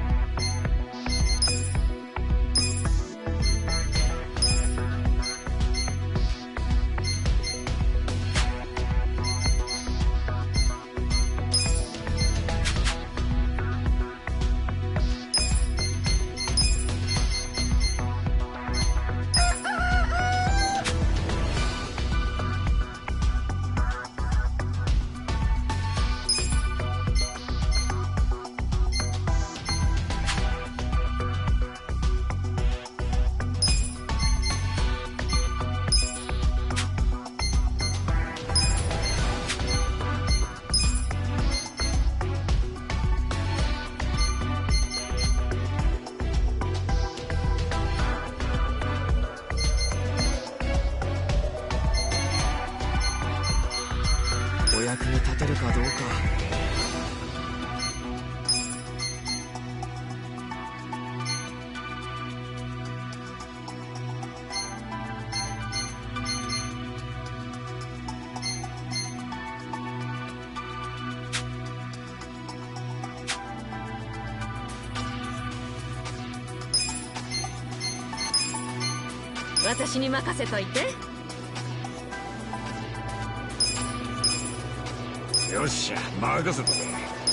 What? 私に任せといて。よっしゃ、任せたぜ。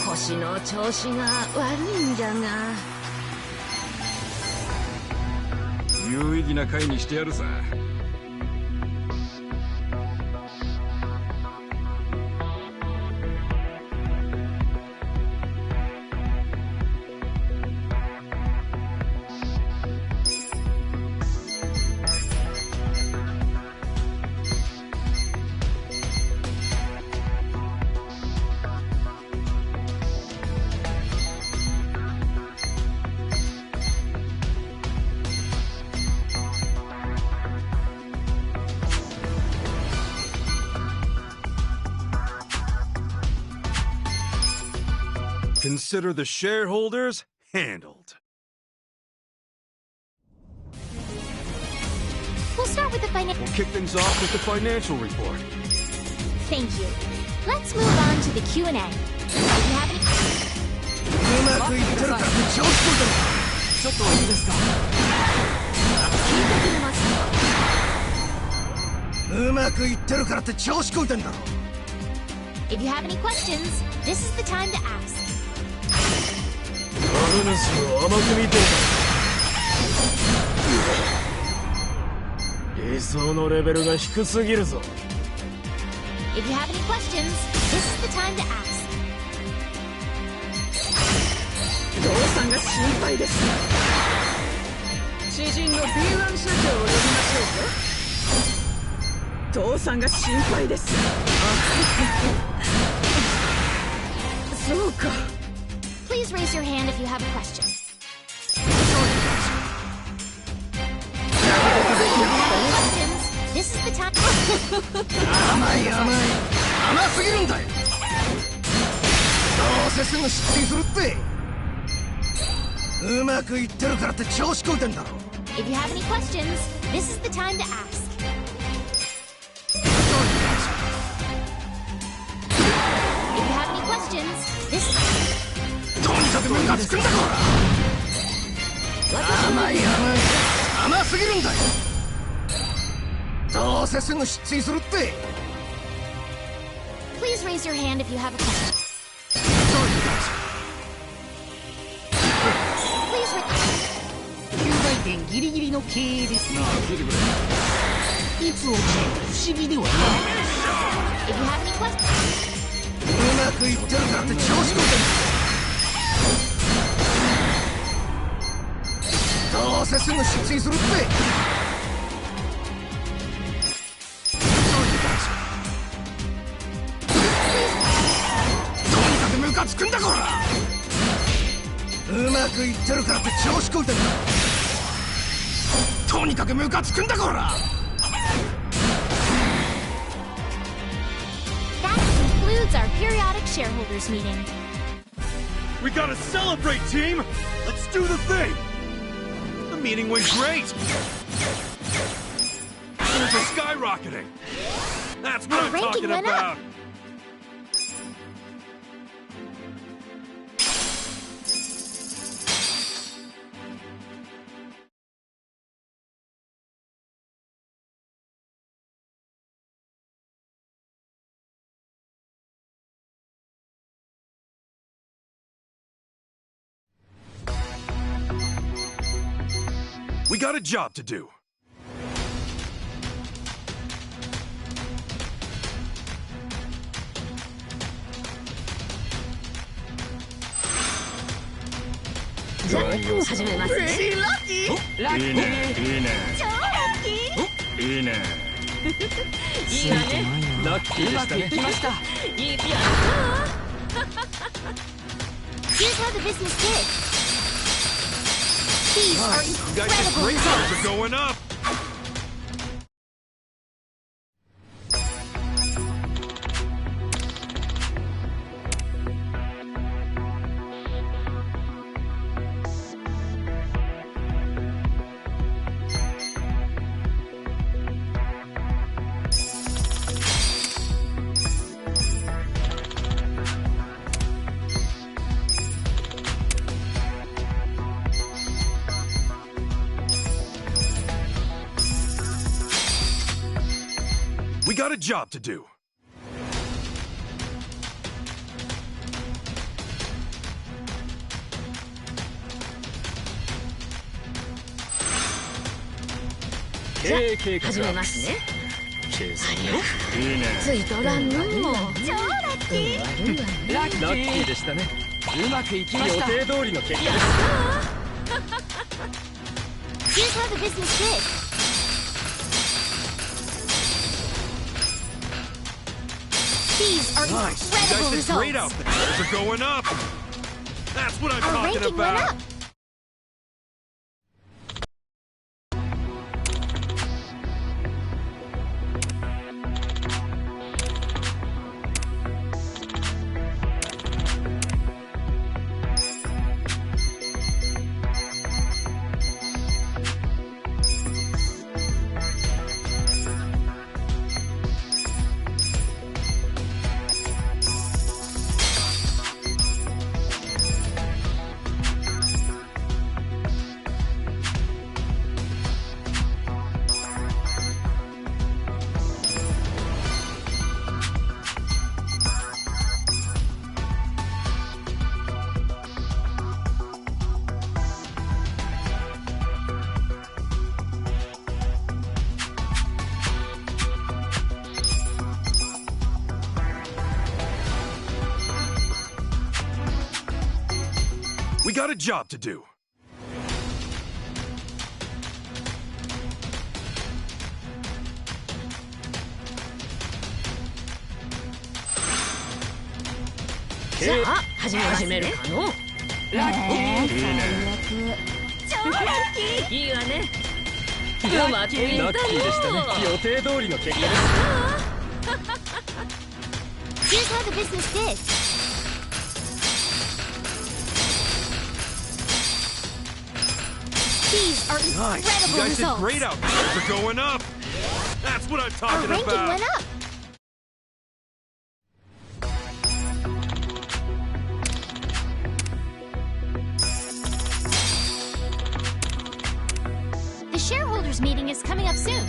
腰の調子が悪いんじゃが。有意義な会にしてやるさ。Consider the shareholders handled. We'll start with the financial. We'll kick things off with the financial report. Thank you. Let's move on to the Q&A. If you have any... うまくいってるからって調子こいてる。ちょっといいですか。聞いてくれますか。うまくいってるからって調子こいてんだろ。If you have any questions, this is the time to ask. 株主を甘く見てるか。理想のレベルが低すぎるぞ。If you have any questions, this is the time to ask. 父さんが心配です。知人の B1 社長を呼びましょうか。父さんが心配です。そうか。Please raise your hand if you have a question. Questions, this is the time. 甘い甘すぎるんだよ。どうせすぐ失墜するって。うまくいってるからって調子こいてんだろ。If you have any questions, this is the time to ask. If you have any questions, this is... とにかくムカつくんだこら。甘すぎるんだよ。どうせすぐ失墜するって。Please raise your hand if you have a question. Please raise... 旧大点ギリギリの経営ですね。いつ起きても不思議ではない。If you have any questions... うまくいってるからって調子こいてんだ。どうせすぐ失墜するって。とにかくムカつくんだこら。うまくいってるからって調子こいてんだ。とにかくムカつくんだこら。That concludes our periodic shareholders meeting. We gotta celebrate, team! Let's do the thing! The meeting went great! Shares are skyrocketing! That's what I'm talking about! We got a job to do. Very lucky! Lucky! 超ラッキー! いいね。いいわね。ラッキーでしたね。うまくいきました。いいやったー。Here's how the business did. These are You guys' incredible great results. are going up. We got a job to do. じゃあ始めますね。ありゃついとらんの。超ラッキー。ラッキーでしたね。うまくいきました。予定通りの結果です。Here's how the business did. These are Nice. You incredible guys did results. great out there. They're going up. That's what I'm Our talking ranking about. went up. We got a job to do.じゃあ始めるかの。ラッキー。超ラッキー。いいわね。うまくいったの。ラッキーでしたね。予定通りの結果です。Here's how the business did. These are Nice. You incredible guys did results. great out there. They're going up. That's what I'm Our talking ranking about. went up. The shareholders meeting is coming up soon.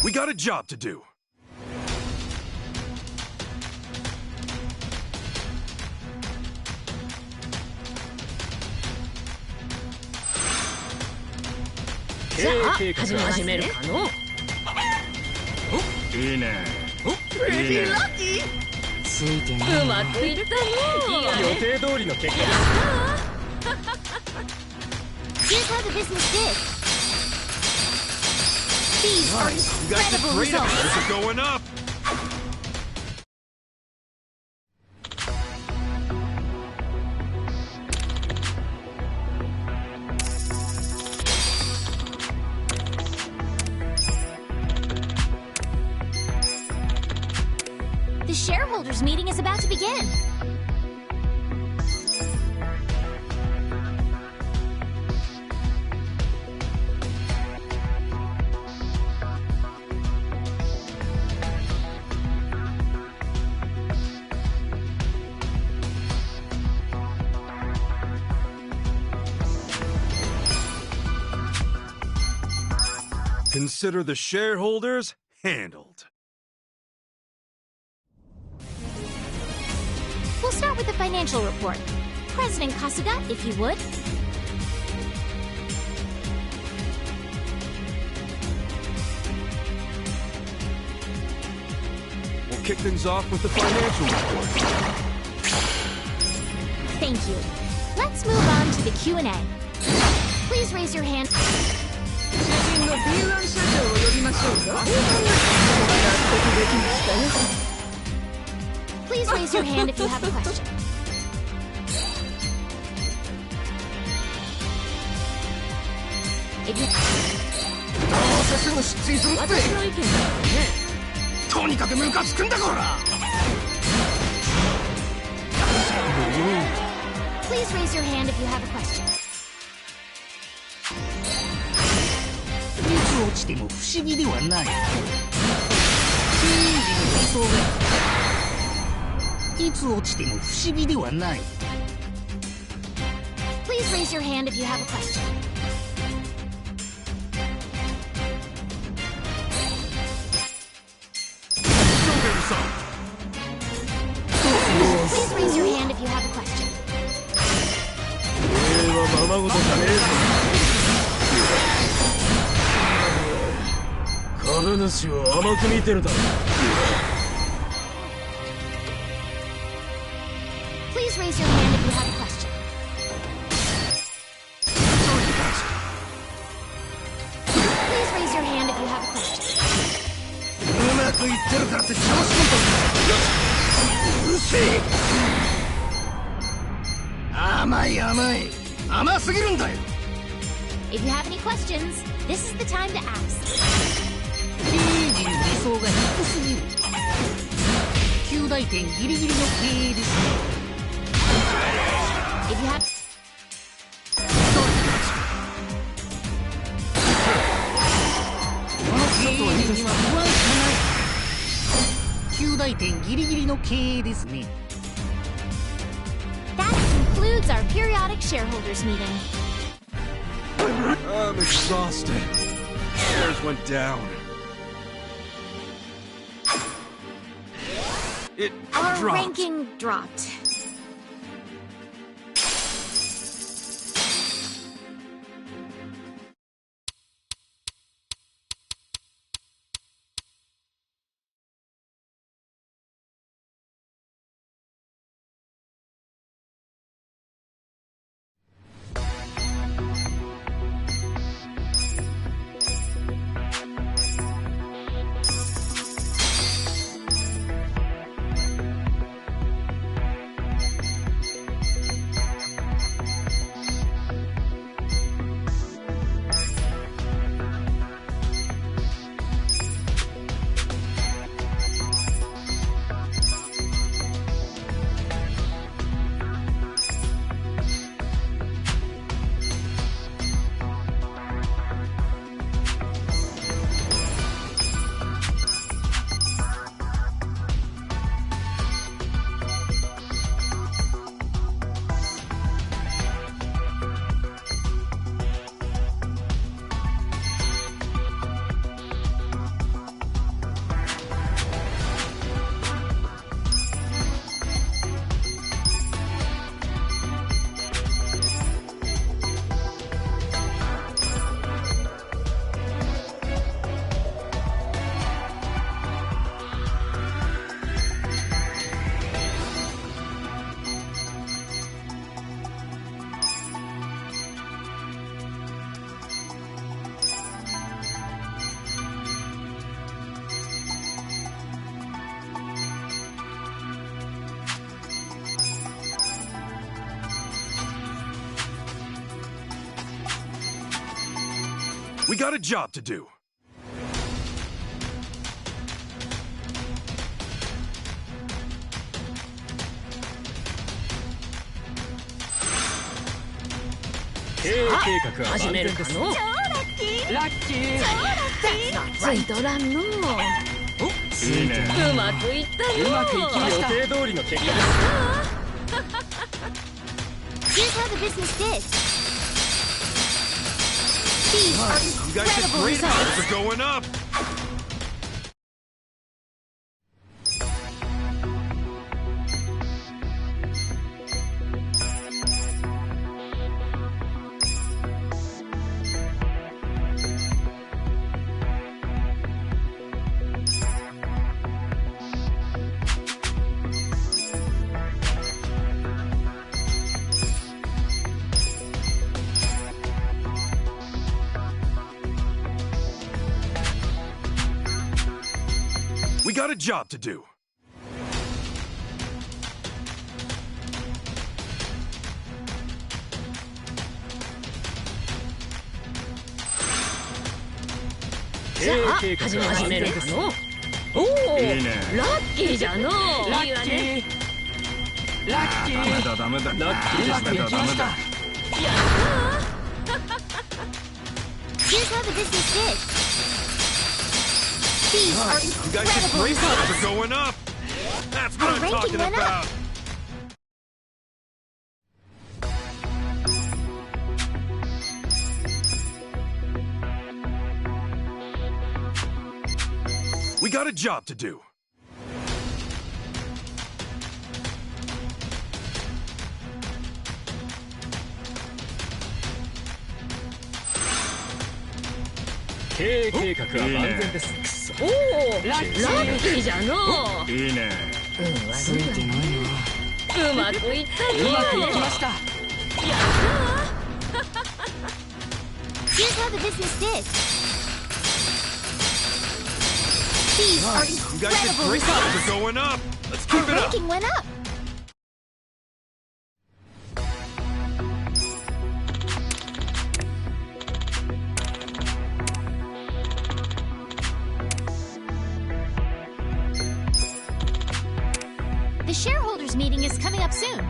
We got a job to do.じゃあ始めるかの。いいね。Pretty lucky. ついてうまくいったの。予定通りの結果です。Here's how the business did. These are You guys did incredible great out results. there. They're going up. The shareholders meeting is about to begin. Consider the shareholders handled. We'll start with the financial report. President Kasuga, if you would. We'll kick things off with the financial report. Thank you. Let's move on to the Q&A. Please raise your hand. 主人の B1 社長を呼びましょうか。納得できましたよ。Please raise your hand if you have a question. If you... 私の失墜するって私の意見だよね。とにかくムカつくんだこら Please raise your hand if you have a question. いつ落ちても不思議ではない。経営陣の理想がいつ落ちても不思議ではない。Please raise your hand if you have a question. Please raise your hand if you have a question. ままごとじゃねえぞ。株主を甘く見てるだろ。Please raise your hand if you have a question. Please raise your hand if you have a question. うまくいってるからって調子乗んとうるせえ。甘い甘い甘すぎるんだよ。 If you have any questions, this is the time to ask. 経営陣の理想が低すぎる。9大点ギリギリの経営ですね。If you have この経営陣には不安しかない。9大点ギリギリの経営ですね。 That concludes our periodic shareholders meeting. I'm exhausted. Shares went down. It Our dropped. ranking dropped. We got a job to do. Ah, 始めるかの。ラッキー。ついとらんの。うまくいったの。うまくいきました。予定通りの結果です。Here's how the business did. These are You guys did incredible great. results. They're going up. We got a job to do. Ah, 始めるかの。おお、ラッキーじゃの。ラッキー。ラッキー。ダメだ。ラッキー。うまくいきました。やったー。Here's how the business did. These are You guys did incredible great. results. They're going up. That's what Our I'm ranking talking went up. about. We got a job to do. 経営計画は万全です。おお、ラッキーじゃのう。いいね。ついてないな。うまくいったね。うまくいきました。やった。Here's how the business did. These are You guys did great. We're going up. Let's keep it up. Our ranking went up. The shareholders meeting is coming up soon.